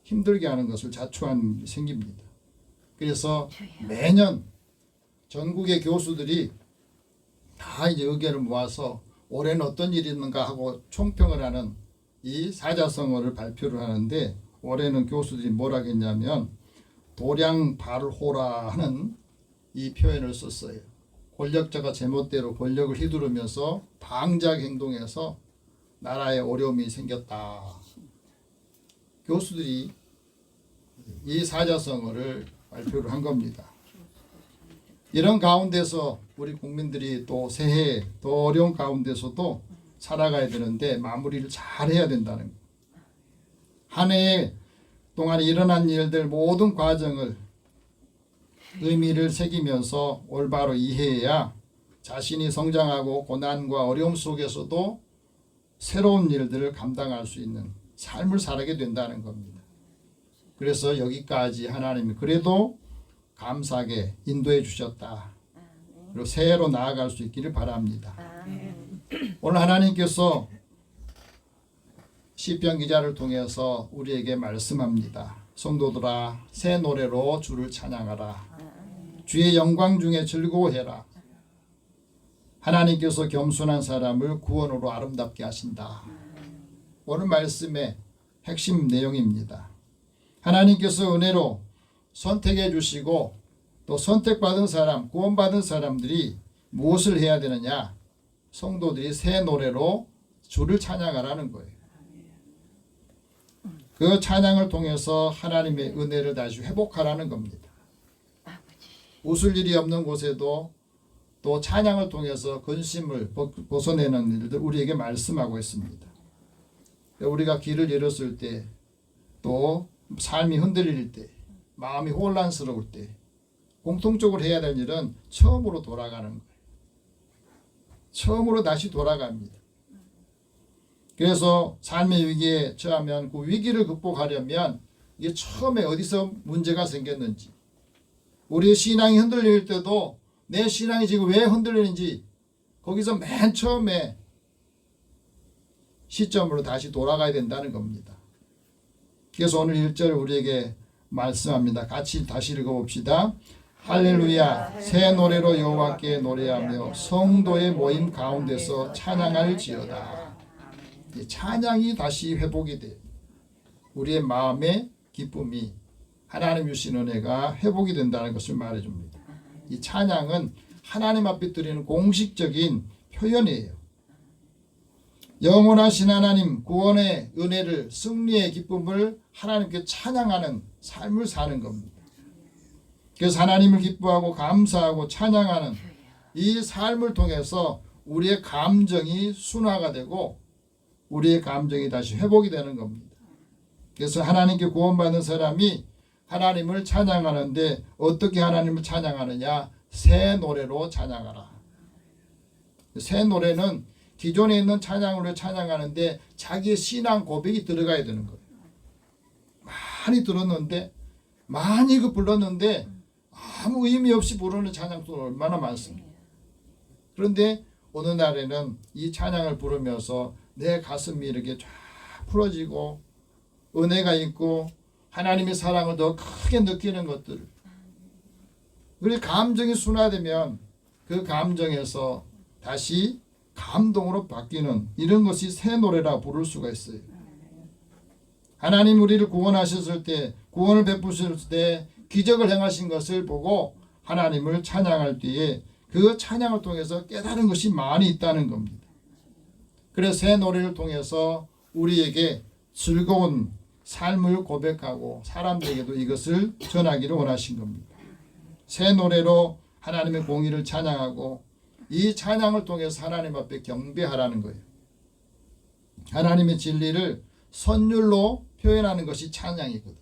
힘들게 하는 것을 자초한 일이 생깁니다. 그래서 매년 전국의 교수들이 다 이제 의견을 모아서 올해는 어떤 일이 있는가 하고 총평을 하는 이 사자성어를 발표를 하는데, 올해는 교수들이 뭐라 했냐면 도량발호라 하는 이 표현을 썼어요. 권력자가 제멋대로 권력을 휘두르면서 방작 행동해서 나라에 어려움이 생겼다. 교수들이 이 사자성어를 발표를 한 겁니다. 이런 가운데서 우리 국민들이 또 새해 더 어려운 가운데서도 살아가야 되는데 마무리를 잘 해야 된다는 것. 한 해 동안 일어난 일들 모든 과정을 의미를 새기면서 올바로 이해해야 자신이 성장하고 고난과 어려움 속에서도 새로운 일들을 감당할 수 있는 삶을 살게 된다는 겁니다. 그래서 여기까지 하나님이 그래도 감사하게 인도해 주셨다. 그리고 새해로 나아갈 수 있기를 바랍니다. 오늘 하나님께서 시편 기자를 통해서 우리에게 말씀합니다. 성도들아, 새 노래로 주를 찬양하라. 주의 영광 중에 즐거워해라. 하나님께서 겸손한 사람을 구원으로 아름답게 하신다. 오늘 말씀의 핵심 내용입니다. 하나님께서 은혜로 선택해 주시고 또 선택받은 사람, 구원받은 사람들이 무엇을 해야 되느냐? 성도들이 새 노래로 주를 찬양하라는 거예요. 그 찬양을 통해서 하나님의 은혜를 다시 회복하라는 겁니다. 웃을 일이 없는 곳에도 또 찬양을 통해서 근심을 벗어내는 일들 우리에게 말씀하고 있습니다. 우리가 길을 잃었을 때, 또 삶이 흔들릴 때, 마음이 혼란스러울 때 공통적으로 해야 될 일은 처음으로 돌아가는 거예요. 처음으로 다시 돌아갑니다. 그래서 삶의 위기에 처하면 그 위기를 극복하려면 이게 처음에 어디서 문제가 생겼는지, 우리의 신앙이 흔들릴 때도 내 신앙이 지금 왜 흔들리는지 거기서 맨 처음에 시점으로 다시 돌아가야 된다는 겁니다. 그래서 오늘 1절 우리에게 말씀합니다. 같이 다시 읽어봅시다. 할렐루야, 새 노래로 여호와께 노래하며 성도의 모임 가운데서 찬양할지어다. 찬양이 다시 회복이 돼요. 우리의 마음의 기쁨이, 하나님 주신 은혜가 회복이 된다는 것을 말해줍니다. 이 찬양은 하나님 앞에 드리는 공식적인 표현이에요. 영원하신 하나님 구원의 은혜를, 승리의 기쁨을 하나님께 찬양하는 삶을 사는 겁니다. 그래서 하나님을 기뻐하고 감사하고 찬양하는 이 삶을 통해서 우리의 감정이 순화가 되고 우리의 감정이 다시 회복이 되는 겁니다. 그래서 하나님께 구원받은 사람이 하나님을 찬양하는데 어떻게 하나님을 찬양하느냐? 새 노래로 찬양하라. 새 노래는 기존에 있는 찬양으로 찬양하는데 자기의 신앙 고백이 들어가야 되는 거예요. 많이 들었는데, 많이 불렀는데 아무 의미 없이 부르는 찬양도 얼마나 많습니다. 그런데 어느 날에는 이 찬양을 부르면서 내 가슴이 이렇게 쫙 풀어지고 은혜가 있고 하나님의 사랑을 더 크게 느끼는 것들, 우리 감정이 순화되면 그 감정에서 다시 감동으로 바뀌는 이런 것이 새 노래라 부를 수가 있어요. 하나님 우리를 구원하셨을 때, 구원을 베푸셨을 때 기적을 행하신 것을 보고 하나님을 찬양할 때에 그 찬양을 통해서 깨달은 것이 많이 있다는 겁니다. 그래서 새 노래를 통해서 우리에게 즐거운 삶을 고백하고 사람들에게도 이것을 전하기를 원하신 겁니다. 새 노래로 하나님의 공의를 찬양하고 이 찬양을 통해서 하나님 앞에 경배하라는 거예요. 하나님의 진리를 선율로 표현하는 것이 찬양이거든.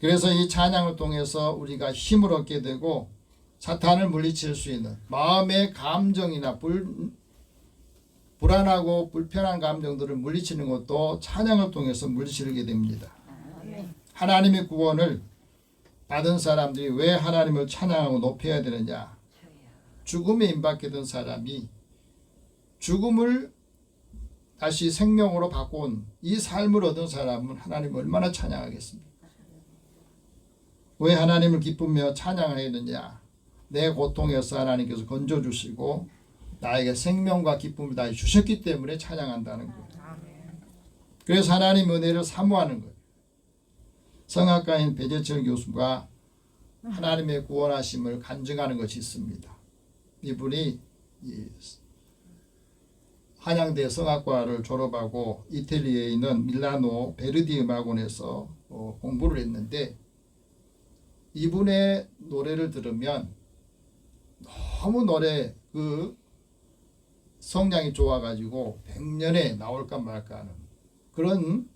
그래서 이 찬양을 통해서 우리가 힘을 얻게 되고 사탄을 물리칠 수 있는 마음의 감정이나 불안하고 불편한 감정들을 물리치는 것도 찬양을 통해서 물리치게 됩니다. 하나님의 구원을 받은 사람들이 왜 하나님을 찬양하고 높여야 되느냐? 죽음에 임박해 든 사람이 죽음을 다시 생명으로 바꾼 이 삶을 얻은 사람은 하나님을 얼마나 찬양하겠습니까? 왜 하나님을 기쁘며 찬양해야 되느냐? 내 고통에서 하나님께서 건져주시고 나에게 생명과 기쁨을 다 주셨기 때문에 찬양한다는 거예요. 그래서 하나님 은혜를 사모하는 거예요. 성악가인 배재철 교수가 하나님의 구원하심을 간증하는 것이 있습니다. 이분이 한양대 성악과를 졸업하고 이태리에 있는 밀라노 베르디 음악원에서 공부를 했는데 이분의 노래를 들으면 너무 노래 성량이 좋아가지고 100년에 나올까 말까 하는 그런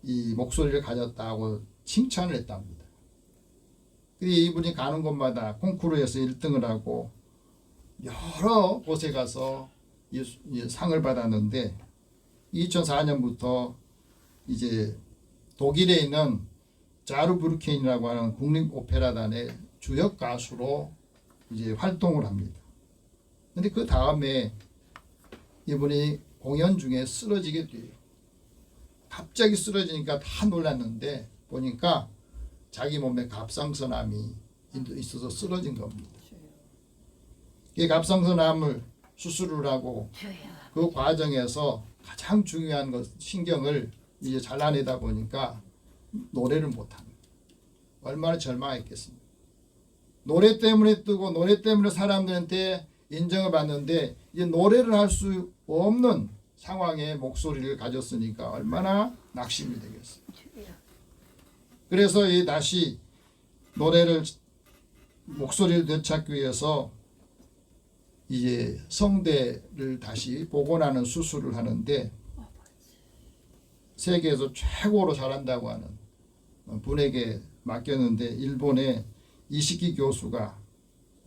이 목소리를 가졌다고 칭찬을 했답니다. 근데 이분이 가는 곳마다 콩쿠르에서 1등을 하고 여러 곳에 가서 이 상을 받았는데 2004년부터 이제 독일에 있는 자르부르켄이라고 하는 국립오페라단의 주역 가수로 이제 활동을 합니다. 근데 그 다음에 이분이 공연 중에 쓰러지게 돼요. 갑자기 쓰러지니까 다 놀랐는데 보니까 자기 몸에 갑상선암이 있어서 쓰러진 겁니다. 이 갑상선암을 수술을 하고 그 과정에서 가장 중요한 것 신경을 이제 잘라내다 보니까 노래를 못합니다. 얼마나 절망했겠습니까? 노래 때문에 뜨고 노래 때문에 사람들한테 인정을 받는데 이제 노래를 할 수 없는 상황에 목소리를 가졌으니까 얼마나 낙심이 되겠어요. 그래서 다시 목소리를 되찾기 위해서 이제 성대를 다시 복원하는 수술을 하는데 세계에서 최고로 잘한다고 하는 분에게 맡겼는데 일본의 이시키 교수가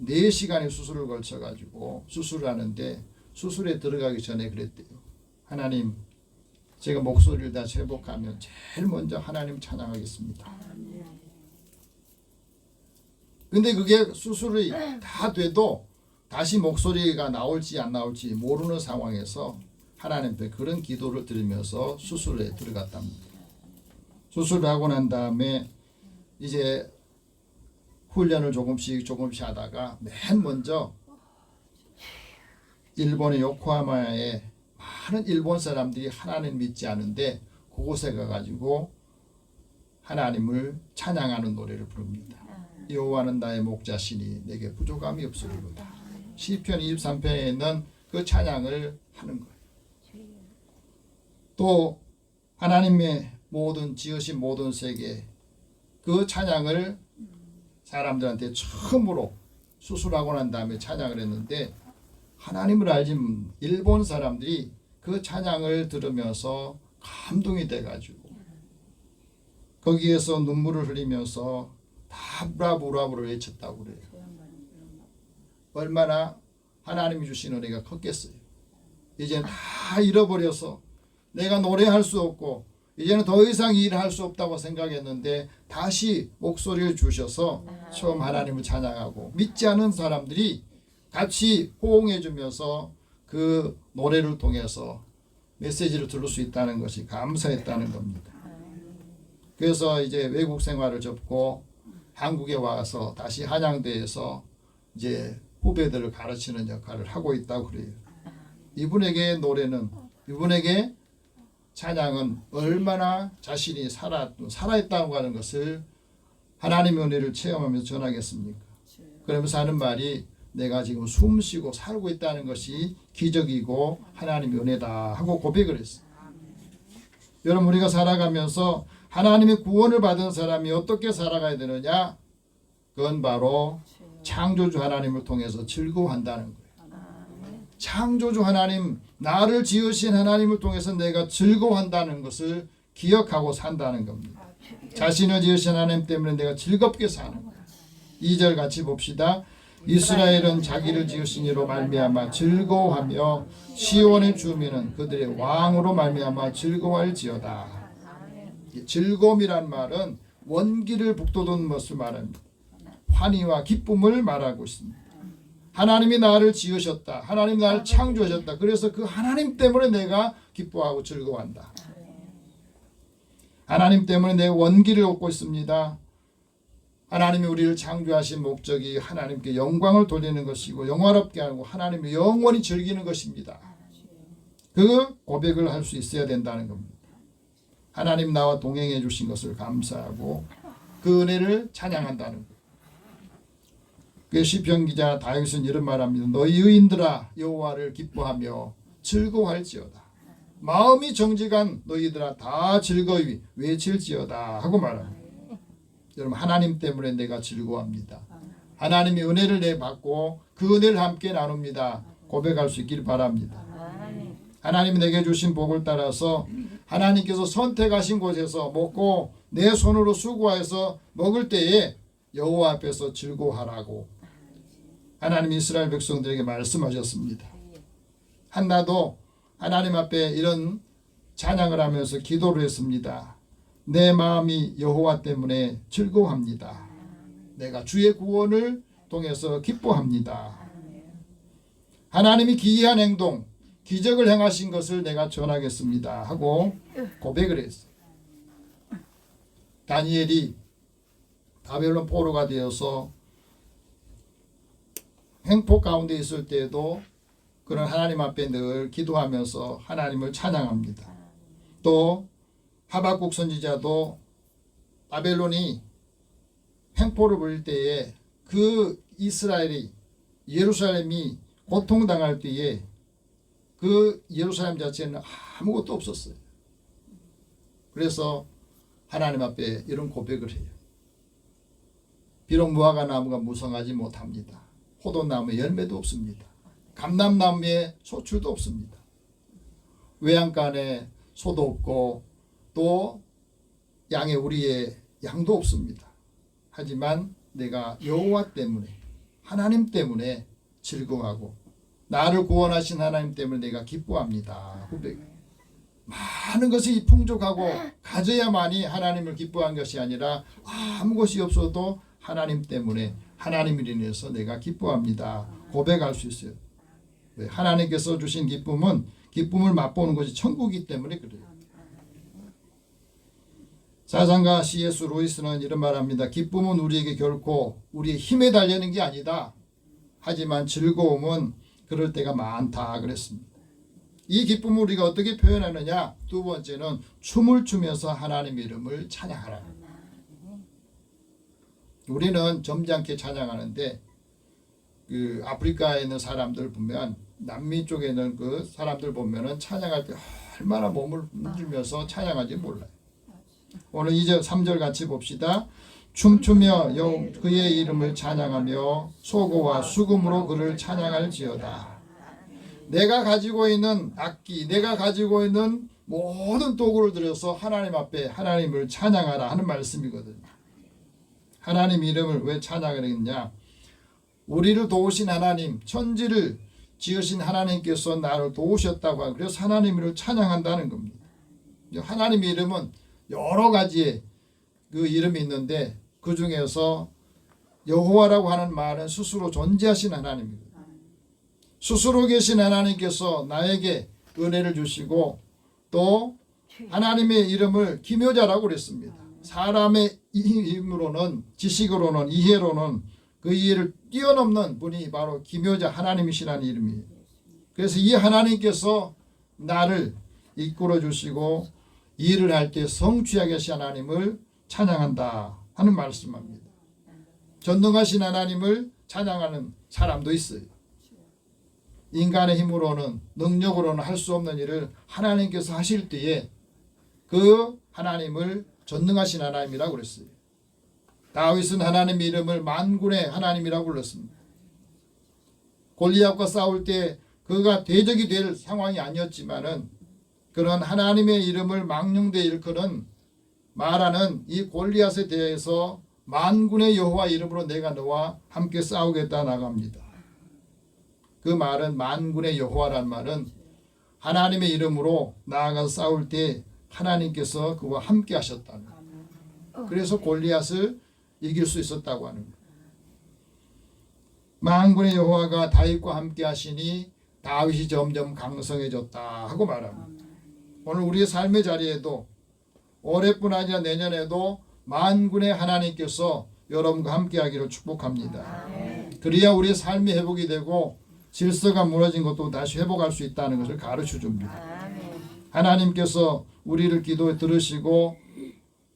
4시간의 수술을 걸쳐가지고 수술을 하는데 수술에 들어가기 전에 그랬대요. 하나님, 제가 목소리를 다시 회복하면 제일 먼저 하나님 찬양하겠습니다. 근데 그게 수술이 다 돼도 다시 목소리가 나올지 안 나올지 모르는 상황에서 하나님께 그런 기도를 드리면서 수술에 들어갔답니다. 수술을 하고 난 다음에 이제 훈련을 조금씩 하다가 맨 먼저 일본의 요코하마에 많은 일본 사람들이 하나님 믿지 않은데 그곳에 가가지고 하나님을 찬양하는 노래를 부릅니다. 여호와는 나의 목자시니 내게 부족함이 없으리로다. 시편 23편에 있는 그 찬양을 하는 거예요. 또 하나님의 모든 지으신 모든 세계 그 찬양을 사람들한테 처음으로 수술하고 난 다음에 찬양을 했는데 하나님을 알지 일본 사람들이 그 찬양을 들으면서 감동이 돼가지고 거기에서 눈물을 흘리면서 다 브라브라브를 외쳤다고 그래요. 얼마나 하나님이 주신 은혜가 컸겠어요. 이제는 다 잃어버려서 내가 노래할 수 없고 이제는 더 이상 일할 수 없다고 생각했는데 다시 목소리를 주셔서 처음 하나님을 찬양하고 믿지 않은 사람들이 같이 호응해 주면서 그 노래를 통해서 메시지를 들을 수 있다는 것이 감사했다는 겁니다. 그래서 이제 외국 생활을 접고 한국에 와서 다시 한양대에서 이제 후배들을 가르치는 역할을 하고 있다고 그래요. 이분에게 찬양은 얼마나 자신이 살아있다고 하는 것을 하나님의 은혜를 체험하면서 전하겠습니까? 그러면서 하는 말이 내가 지금 숨쉬고 살고 있다는 것이 기적이고 하나님의 은혜다 하고 고백을 했어요. 여러분, 우리가 살아가면서 하나님의 구원을 받은 사람이 어떻게 살아가야 되느냐? 그건 바로 창조주 하나님을 통해서 즐거워한다는 거예요. 창조주 하나님, 나를 지으신 하나님을 통해서 내가 즐거워한다는 것을 기억하고 산다는 겁니다. 자신을 지으신 하나님 때문에 내가 즐겁게 사는 거예요. 2절 같이 봅시다. 이스라엘은 자기를 지으신 이로 말미암아 즐거워하며 시온의 주민은 그들의 왕으로 말미암아 즐거워할지어다. 즐거움이란 말은 원기를 북돋은 것을 말합니다. 환희와 기쁨을 말하고 있습니다. 하나님이 나를 지으셨다. 하나님 나를 창조하셨다. 그래서 그 하나님 때문에 내가 기뻐하고 즐거워한다. 하나님 때문에 내 원기를 얻고 있습니다. 하나님이 우리를 창조하신 목적이 하나님께 영광을 돌리는 것이고 영화롭게 하고 하나님을 영원히 즐기는 것입니다. 그 고백을 할 수 있어야 된다는 겁니다. 하나님 나와 동행해 주신 것을 감사하고 그 은혜를 찬양한다는 것. 그 시편 기자 다윗은 이런 말합니다. 너희 의인들아 여호와를 기뻐하며 즐거워할지어다. 마음이 정직한 너희들아 다 즐거이 외칠지어다 하고 말합니다. 여러분 하나님 때문에 내가 즐거워합니다. 하나님의 은혜를 내 받고 그 은혜를 함께 나눕니다. 고백할 수 있길 바랍니다. 하나님이 내게 주신 복을 따라서 하나님께서 선택하신 곳에서 먹고 내 손으로 수고해서 먹을 때에 여호와 앞에서 즐거워하라고 하나님이 이스라엘 백성들에게 말씀하셨습니다. 한나도 하나님 앞에 이런 찬양을 하면서 기도를 했습니다. 내 마음이 여호와 때문에 즐거워합니다. 내가 주의 구원을 통해서 기뻐합니다. 하나님이 기이한 행동, 기적을 행하신 것을 내가 전하겠습니다 하고 고백을 했어요. 다니엘이 바벨론 포로가 되어서 횡포 가운데 있을 때에도 그런 하나님 앞에 늘 기도하면서 하나님을 찬양합니다. 또 하박국 선지자도 바벨론이 횡포를 부릴 때에 그 이스라엘이 예루살렘이 고통당할 때에 그 예루살렘 자체는 아무것도 없었어요. 그래서 하나님 앞에 이런 고백을 해요. 비록 무화과 나무가 무성하지 못합니다. 포도나무에 열매도 없습니다. 감람나무에 소출도 없습니다. 외양간에 소도 없고 또 양의 우리의 양도 없습니다. 하지만 내가 여호와 때문에 하나님 때문에 즐거워하고 나를 구원하신 하나님 때문에 내가 기뻐합니다. 많은 것이 풍족하고 가져야만이 하나님을 기뻐한 것이 아니라 아무 것이 없어도 하나님 때문에 하나님을 인해서 내가 기뻐합니다. 고백할 수 있어요. 하나님께서 주신 기쁨은 기쁨을 맛보는 것이 천국이기 때문에 그래요. 사상가 C.S. 루이스는 이런 말합니다. 기쁨은 우리에게 결코 우리의 힘에 달리는 게 아니다. 하지만 즐거움은 그럴 때가 많다 그랬습니다. 이 기쁨을 우리가 어떻게 표현하느냐? 두 번째는 춤을 추면서 하나님의 이름을 찬양하라. 우리는 점잖게 찬양하는데 그 아프리카에 있는 사람들 보면 남미 쪽에 있는 그 사람들 보면은 찬양할 때 얼마나 몸을 흔들면서 찬양하지 몰라요. 오늘 2절 3절 같이 봅시다. 춤추며 그의 이름을 찬양하며 소고와 수금으로 그를 찬양할지어다. 내가 가지고 있는 악기, 내가 가지고 있는 모든 도구를 들여서 하나님 앞에 하나님을 찬양하라 하는 말씀이거든요. 하나님 이름을 왜 찬양을 했냐? 우리를 도우신 하나님, 천지를 지으신 하나님께서 나를 도우셨다고 하고 그래서 하나님을 찬양한다는 겁니다. 하나님의 이름은 여러 가지의 그 이름이 있는데 그 중에서 여호와라고 하는 말은 스스로 존재하신 하나님입니다. 스스로 계신 하나님께서 나에게 은혜를 주시고 또 하나님의 이름을 기묘자라고 그랬습니다. 사람의 힘으로는 지식으로는 이해로는 그 이해를 뛰어넘는 분이 바로 기묘자 하나님이시라는 이름이에요. 그래서 이 하나님께서 나를 이끌어 주시고 일을 할 때 성취하게 하신 하나님을 찬양한다 하는 말씀입니다. 전능하신 하나님을 찬양하는 사람도 있어요. 인간의 힘으로는 능력으로는 할 수 없는 일을 하나님께서 하실 때에 그 하나님을 전능하신 하나님이라고 그랬어요. 다윗은 하나님의 이름을 만군의 하나님이라고 불렀습니다. 골리앗과 싸울 때 그가 대적이 될 상황이 아니었지만은 그런 하나님의 이름을 망령되이 일컫는 말하는 이 골리앗에 대해서 만군의 여호와 이름으로 내가 너와 함께 싸우겠다 나갑니다. 그 말은 만군의 여호와란 말은 하나님의 이름으로 나아가서 싸울 때 하나님께서 그와 함께 하셨다는 거예요. 그래서 골리앗을 이길 수 있었다고 하는 거예요. 만군의 여호와가 다윗과 함께 하시니 다윗이 점점 강성해졌다 하고 말합니다. 오늘 우리의 삶의 자리에도 올해뿐 아니라 내년에도 만군의 하나님께서 여러분과 함께 하기를 축복합니다. 그래야 우리의 삶이 회복이 되고 질서가 무너진 것도 다시 회복할 수 있다는 것을 가르쳐 줍니다. 하나님께서 우리를 기도에 들으시고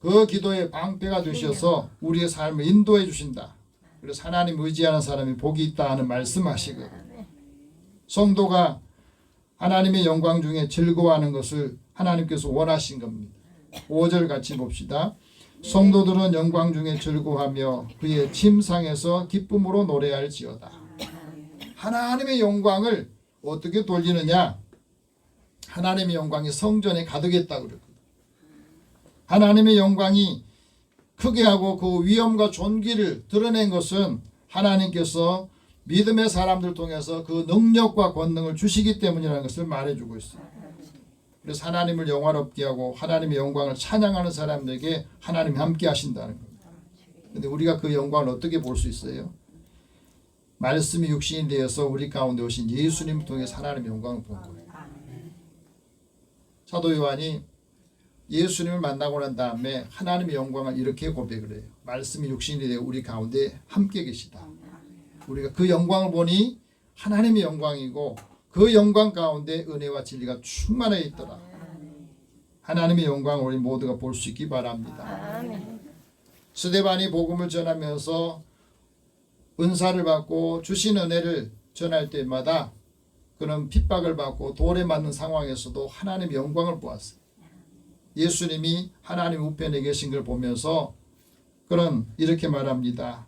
그 기도의 방패가 되셔서 우리의 삶을 인도해 주신다. 그래서 하나님 의지하는 사람이 복이 있다 하는 말씀하시거든요. 성도가 하나님의 영광 중에 즐거워하는 것을 하나님께서 원하신 겁니다. 5절 같이 봅시다. 성도들은 영광 중에 즐거워하며 그의 침상에서 기쁨으로 노래할지어다. 하나님의 영광을 어떻게 돌리느냐? 하나님의 영광이 성전에 가득했다고 그랬거든요. 하나님의 영광이 크게 하고 그 위엄과 존귀를 드러낸 것은 하나님께서 믿음의 사람들 통해서 그 능력과 권능을 주시기 때문이라는 것을 말해주고 있습니다. 그래서 하나님을 영화롭게 하고 하나님의 영광을 찬양하는 사람들에게 하나님이 함께 하신다는 겁니다. 그런데 우리가 그 영광을 어떻게 볼 수 있어요? 말씀이 육신이 되어서 우리 가운데 오신 예수님을 통해서 하나님의 영광을 본 거예요. 사도 요한이 예수님을 만나고 난 다음에 하나님의 영광을 이렇게 고백을 해요. 말씀이 육신이 되어 우리 가운데 함께 계시다. 우리가 그 영광을 보니 하나님의 영광이고 그 영광 가운데 은혜와 진리가 충만해 있더라. 하나님의 영광을 우리 모두가 볼 수 있기 바랍니다. 스데반이 복음을 전하면서 은사를 받고 주신 은혜를 전할 때마다 그런 핍박을 받고 돌에 맞는 상황에서도 하나님의 영광을 보았어요. 예수님이 하나님 우편에 계신 걸 보면서 그런 이렇게 말합니다.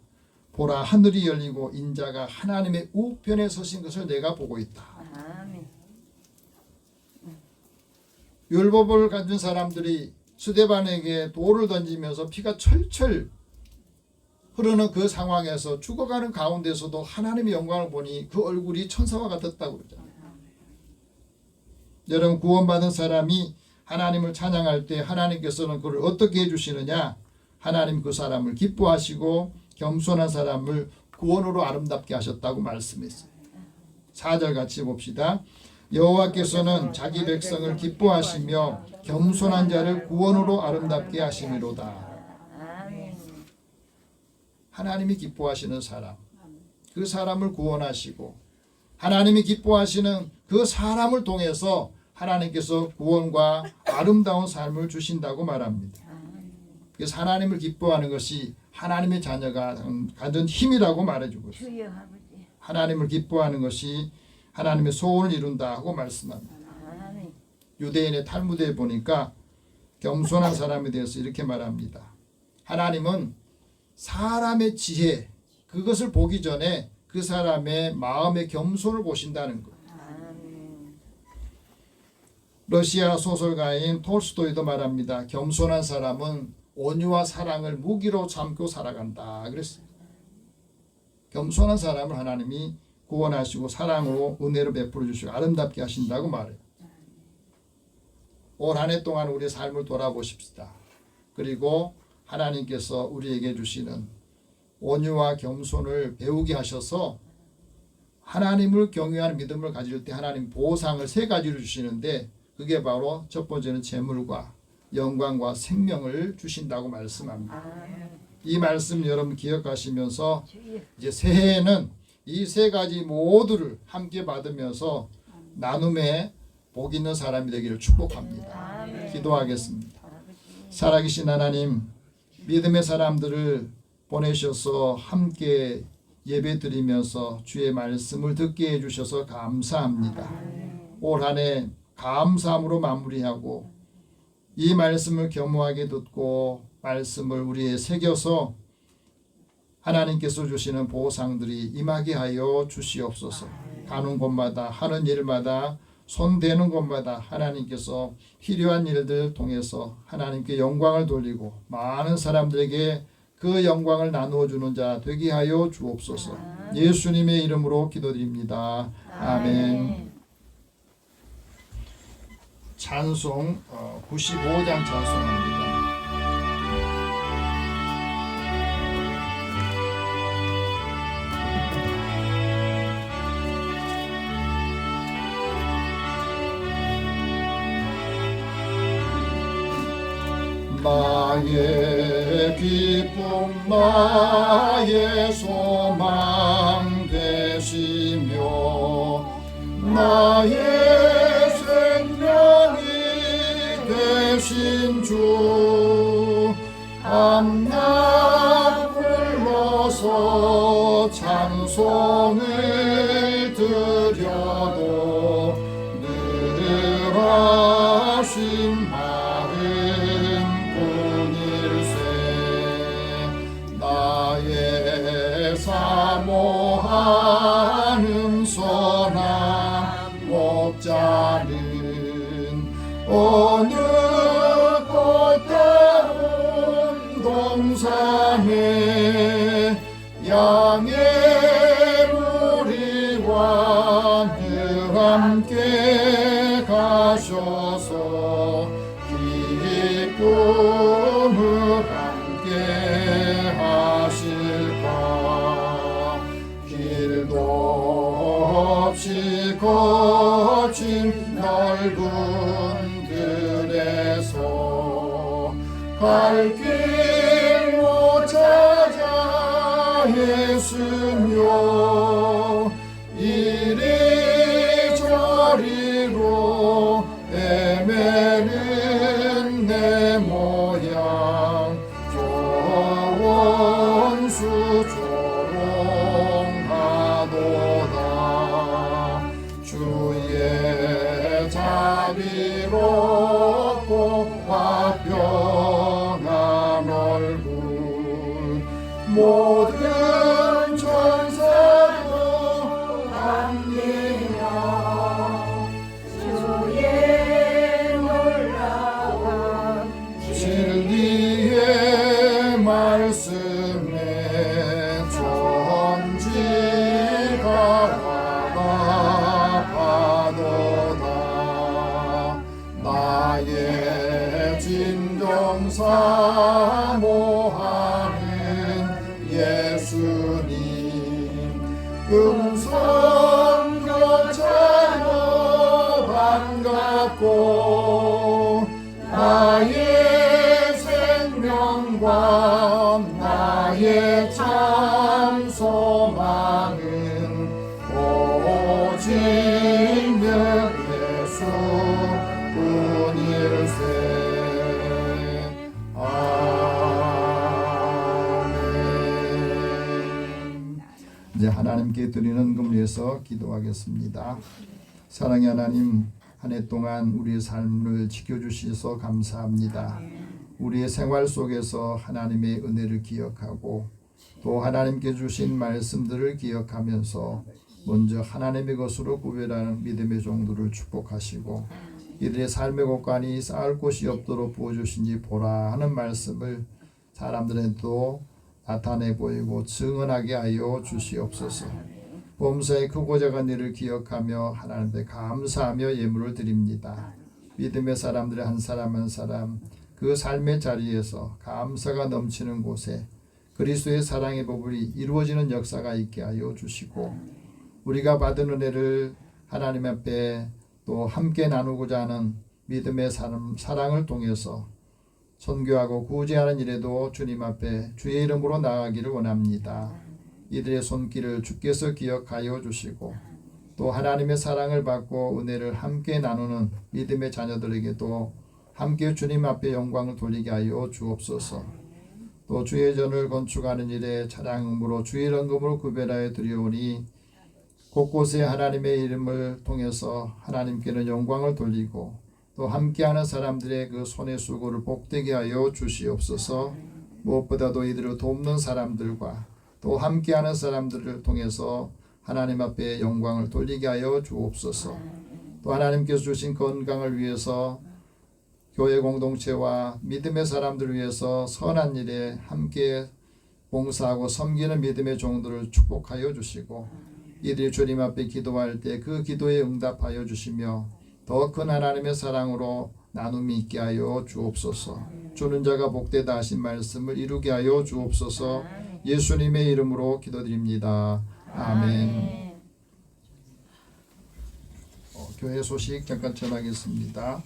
보라 하늘이 열리고 인자가 하나님의 우편에 서신 것을 내가 보고 있다. 율법을 가진 사람들이 스데반에게 돌을 던지면서 피가 철철 흐르는 그 상황에서 죽어가는 가운데서도 하나님의 영광을 보니 그 얼굴이 천사와 같았다고 그러잖아요. 여러분 구원받은 사람이 하나님을 찬양할 때 하나님께서는 그를 어떻게 해주시느냐? 하나님 그 사람을 기뻐하시고 겸손한 사람을 구원으로 아름답게 하셨다고 말씀했어요. 4절 같이 봅시다. 여호와께서는 자기 백성을 기뻐하시며 겸손한 자를 구원으로 아름답게 하심이로다. 하나님이 기뻐하시는 사람, 그 사람을 구원하시고 하나님이 기뻐하시는 그 사람을 통해서 하나님께서 구원과 아름다운 삶을 주신다고 말합니다. 그래서 하나님을 기뻐하는 것이 하나님의 자녀가 가진 힘이라고 말해주고 있어요. 하나님을 기뻐하는 것이 하나님의 소원을 이룬다 하고 말씀합니다. 유대인의 탈무드에 보니까 겸손한 사람에 대해서 이렇게 말합니다. 하나님은 사람의 지혜 그것을 보기 전에 그 사람의 마음의 겸손을 보신다는 것. 러시아 소설가인 톨스토이도 말합니다. 겸손한 사람은 온유와 사랑을 무기로 삼고 살아간다 그랬어요. 겸손한 사람을 하나님이 구원하시고 사랑으로 은혜로 베풀어 주시고 아름답게 하신다고 말해요. 올 한 해 동안 우리의 삶을 돌아보십시다. 그리고 하나님께서 우리에게 주시는 온유와 겸손을 배우게 하셔서 하나님을 경외하는 믿음을 가질 때 하나님 보상을 3가지를 주시는데 그게 바로 첫 번째는 재물과 영광과 생명을 주신다고 말씀합니다. 이 말씀 여러분 기억하시면서 이제 새해에는 이 3가지 모두를 함께 받으면서 나눔에 복 있는 사람이 되기를 축복합니다. 기도하겠습니다. 살아계신 하나님, 믿음의 사람들을 보내셔서 함께 예배드리면서 주의 말씀을 듣게 해주셔서 감사합니다. 올 한 해 감사함으로 마무리하고 이 말씀을 겸허하게 듣고 말씀을 우리에 새겨서 하나님께서 주시는 보상들이 임하게 하여 주시옵소서. 가는 곳마다 하는 일마다 손 대는 곳마다 하나님께서 필요한 일들을 통해서 하나님께 영광을 돌리고 많은 사람들에게 그 영광을 나누어 주는 자 되게 하여 주옵소서. 예수님의 이름으로 기도드립니다. 아멘. 찬송 95장 찬송합니다. 나의 기쁨 나의 소망 되시며 나의 생명이 되신 주 밤낮 불러서 찬송을 드려도 늘 하신 나의 사모하는 선한 목자는 어느 꽃다운 동산에 양의 무리와 늘 함께 가셔서 기쁨을 함께 하실까. 길도 없이 거친 넓은 들에서 갈 길 못 찾아 애쓰며 이리저리로 애매는 내 모양 원수 조롱하도다. 주의 자비롭고 화평한 얼굴 모든 천사도 감리며 주의 놀라운 진리의 말씀에 천지가 화답하도다. 나의 진정 사모하는 예수님 음성 겹쳐요 반갑고 나의 생명과 나의 참 소망은 오직 예수 뿐일세. 아멘. 이제 하나님께 드리는 금리에서 기도하겠습니다. 사랑의 하나님, 한 해 동안 우리의 삶을 지켜주셔서 감사합니다. 우리의 생활 속에서 하나님의 은혜를 기억하고 또 하나님께 주신 말씀들을 기억하면서 먼저 하나님의 것으로 구별하는 믿음의 종들을 축복하시고 이들의 삶의 곳간이 쌓을 곳이 없도록 부어주시니 보라 하는 말씀을 사람들에도 나타내 보이고 증언하게 하여 주시옵소서. 범사에 크고 작은 일을 기억하며 하나님께 감사하며 예물을 드립니다. 믿음의 사람들의 한 사람 한 사람 그 삶의 자리에서 감사가 넘치는 곳에 그리스도의 사랑의 법이 이루어지는 역사가 있게 하여 주시고 우리가 받은 은혜를 하나님 앞에 또 함께 나누고자 하는 믿음의 사랑을 통해서 선교하고 구제하는 일에도 주님 앞에 주의 이름으로 나아가기를 원합니다. 이들의 손길을 주께서 기억하여 주시고 또 하나님의 사랑을 받고 은혜를 함께 나누는 믿음의 자녀들에게도 함께 주님 앞에 영광을 돌리게 하여 주옵소서. 또 주의 전을 건축하는 일에 차량음으로 주의 헌금으로 구별하여 드리오니 곳곳에 하나님의 이름을 통해서 하나님께는 영광을 돌리고 또 함께하는 사람들의 그 손의 수고를 복되게 하여 주시옵소서. 무엇보다도 이들을 돕는 사람들과 또 함께하는 사람들을 통해서 하나님 앞에 영광을 돌리게 하여 주옵소서. 또 하나님께서 주신 건강을 위해서 교회 공동체와 믿음의 사람들을 위해서 선한 일에 함께 봉사하고 섬기는 믿음의 종들을 축복하여 주시고 이들이 주님 앞에 기도할 때 그 기도에 응답하여 주시며 더 큰 하나님의 사랑으로 나눔이 있게 하여 주옵소서. 주는 자가 복되다 하신 말씀을 이루게 하여 주옵소서. 예수님의 이름으로 기도드립니다. 아멘. 교회 소식 잠깐 전하겠습니다.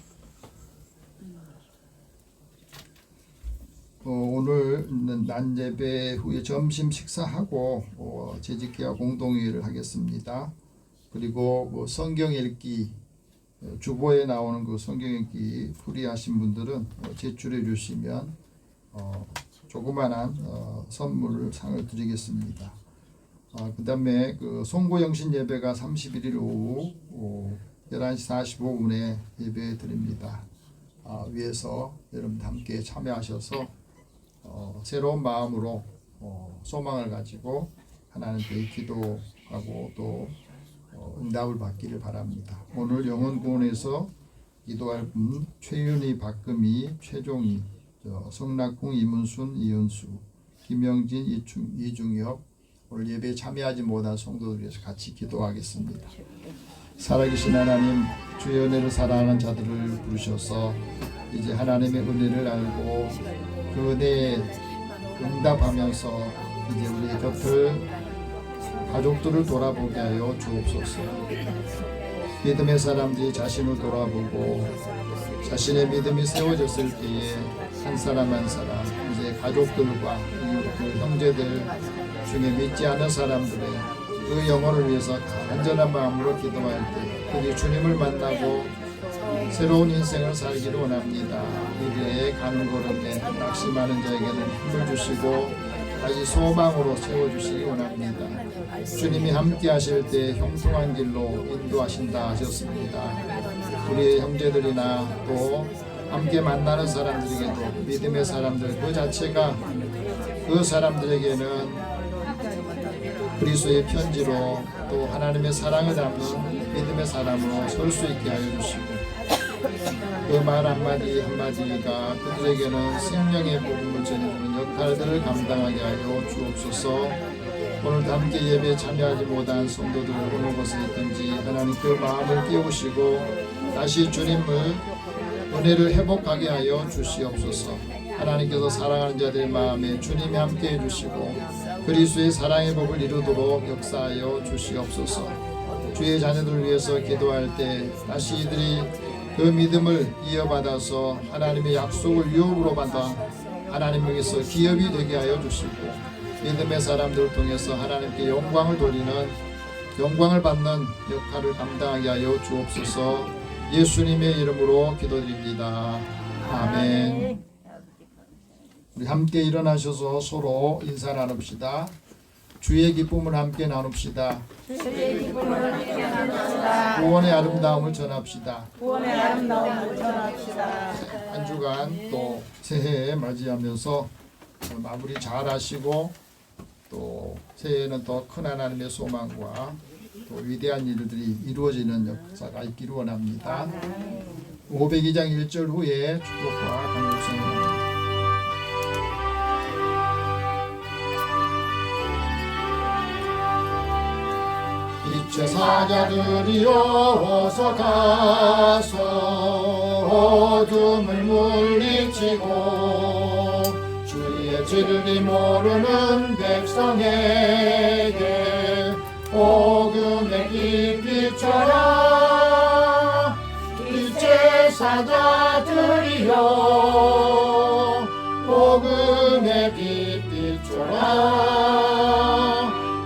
오늘 난예배 후에 점심 식사하고 재직기와 공동회의를 하겠습니다. 그리고 성경 읽기 주보에 나오는 그 성경 읽기 풀이하신 분들은 제출해 주시면 조그만한 선물을 상을 드리겠습니다. 그 다음에 그 송고영신 예배가 31일 오후 11시 45분에 예배 드립니다. 위에서 여러분 함께 참여하셔서 새로운 마음으로 소망을 가지고 하나님께 기도하고 또 응답을 받기를 바랍니다. 오늘 영원군에서 기도할 분 최윤희, 박금희, 최종희, 성락궁, 이문순, 이은수, 김영진, 이중엽 오늘 예배에 참여하지 못한 성도들 위해서 같이 기도하겠습니다. 살아계신 하나님, 주의 은혜를 사랑하는 자들을 부르셔서 이제 하나님의 은혜를 알고 그 은혜에 응답하면서 이제 우리 곁을 가족들을 돌아보게 하여 주옵소서. 믿음의 사람들이 자신을 돌아보고 자신의 믿음이 세워졌을 때에 한 사람 한 사람 이제 가족들과 이웃들, 형제들 중에 믿지 않은 사람들의 그 영혼을 위해서 간절한 마음으로 기도할 때 그들이 주님을 만나고 새로운 인생을 살기를 원합니다. 이들의 가는 걸음에 낙심하는 자에게는 힘을 주시고 다시 소망으로 채워주시기 원합니다. 주님이 함께 하실 때 형통한 길로 인도하신다 하셨습니다. 우리의 형제들이나 또 함께 만나는 사람들에게도 믿음의 사람들 그 자체가 그 사람들에게는 그리스도의 편지로 또 하나님의 사랑을 담은 믿음의 사람으로 설 수 있게 하여 주시고 그 말 한마디 한마디가 그들에게는 생명의 복음을 전해주는 역할들을 감당하게 하여 주옵소서. 오늘도 함께 예배에 참여하지 못한 성도들 어느 곳에 있든지 하나님 그 마음을 깨우시고 다시 주님을 은혜를 회복하게 하여 주시옵소서. 하나님께서 사랑하는 자들의 마음에 주님이 함께 해주시고 그리스도의 사랑의 법을 이루도록 역사하여 주시옵소서. 주의 자녀들을 위해서 기도할 때 다시 이들이 그 믿음을 이어받아서 하나님의 약속을 유업으로 받아 하나님에게서 기업이 되게 하여 주시고 믿음의 사람들을 통해서 하나님께 영광을 돌리는 영광을 받는 역할을 감당하게 하여 주옵소서. 예수님의 이름으로 기도드립니다. 아멘. 우리 함께 일어나셔서 서로 인사 나눕시다. 주의 기쁨을 함께 나눕시다. 주의 기쁨을 함께 나눕시다. 구원의 아름다움을 전합시다. 구원의 아름다움을 전합시다. 한 주간 또 새해 맞이하면서 마무리 잘 하시고 또 새해에는 더 큰 하나님의 소망과 또 위대한 일들이 이루어지는 역사가 있기를 원합니다. 502장 1절 후에 축복과 강력성입니다. 빛의 사자들이여 어서 가서 어둠을 물리치고 주의 진리 모르는 백성에게 복음의 빛 비춰라. 빛의 사자들이여 복음의 빛 비춰라.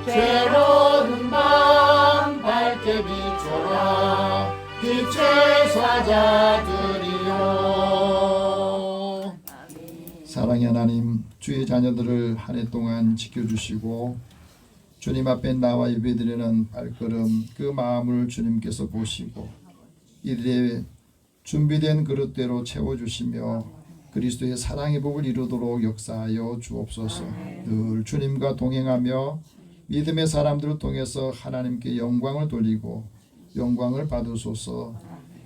괴로운 밤 밝게 비춰라. 빛의 사자들이여. 사랑의 하나님, 주의 자녀들을 한 해 동안 지켜주시고 주님 앞에 나와 예배드리는 발걸음 그 마음을 주님께서 보시고 이들의 준비된 그릇대로 채워주시며 그리스도의 사랑의 복을 이루도록 역사하여 주옵소서. 늘 주님과 동행하며 믿음의 사람들을 통해서 하나님께 영광을 돌리고 영광을 받으소서.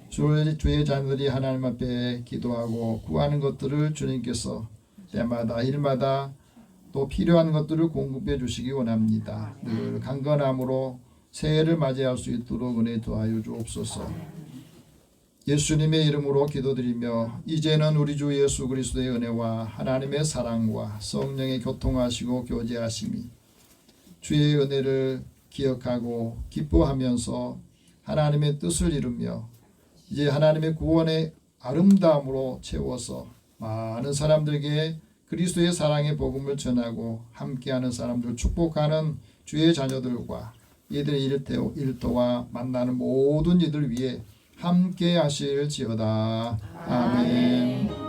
주의 자녀들이 하나님 앞에 기도하고 구하는 것들을 주님께서 때마다 일마다 또 필요한 것들을 공급해 주시기 원합니다. 늘 강건함으로 새해를 맞이할 수 있도록 은혜 더하여 주옵소서. 예수님의 이름으로 기도드리며 이제는 우리 주 예수 그리스도의 은혜와 하나님의 사랑과 성령의 교통하시고 교제하심이 주의 은혜를 기억하고 기뻐하면서 하나님의 뜻을 이루며 이제 하나님의 구원의 아름다움으로 채워서 많은 사람들에게 그리스도의 사랑의 복음을 전하고 함께하는 사람들 축복하는 주의 자녀들과 이들의 일터와 만나는 모든 이들 위해 함께 하실지어다. 아멘.